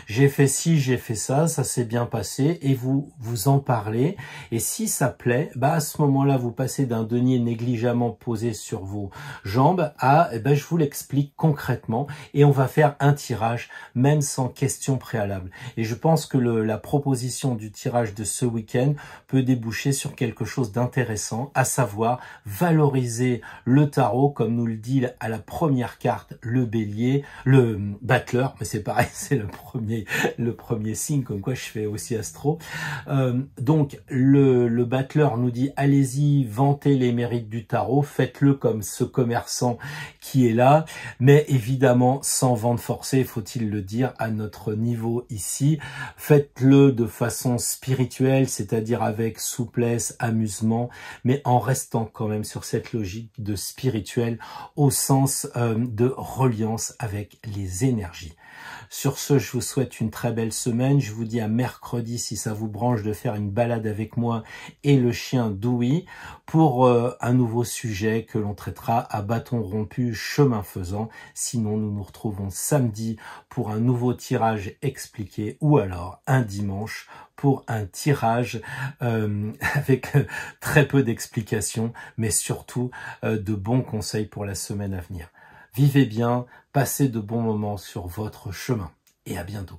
Speaker 1: j'ai fait ci, j'ai fait ça s'est bien passé, et vous en parlez. Et si ça plaît, bah à ce moment-là, vous passez d'un denier négligemment posé sur vos jambes à, je vous l'explique concrètement, et on va faire un tirage, même sans question préalable. Et je pense que la proposition du tirage de ce week-end peut déboucher sur quelque chose d'intéressant, à savoir valoriser le tarot, comme nous le dit à la première carte, le bélier, le battleur, mais c'est pareil, c'est le premier signe, comme quoi je fais aussi astro. Donc, le battleur nous dit, allez-y, vantez les mérites du tarot, faites-le comme ce commerçant qui est là, mais évidemment sans vente forcée, faut-il le dire, à notre niveau ici. Faites-le de façon spirituelle, c'est-à-dire avec souplesse, amusement, mais en restant quand même sur cette logique de spirituel au sens de reliance avec les énergies. Sur ce, je vous souhaite une très belle semaine. Je vous dis à mercredi, si ça vous branche, de faire une balade avec moi et le chien Dewey pour un nouveau sujet que l'on traitera à bâton rompu, chemin faisant. Sinon, nous nous retrouvons samedi pour un nouveau tirage expliqué ou alors un dimanche pour un tirage avec très peu d'explications, mais surtout de bons conseils pour la semaine à venir. Vivez bien, passez de bons moments sur votre chemin et à bientôt.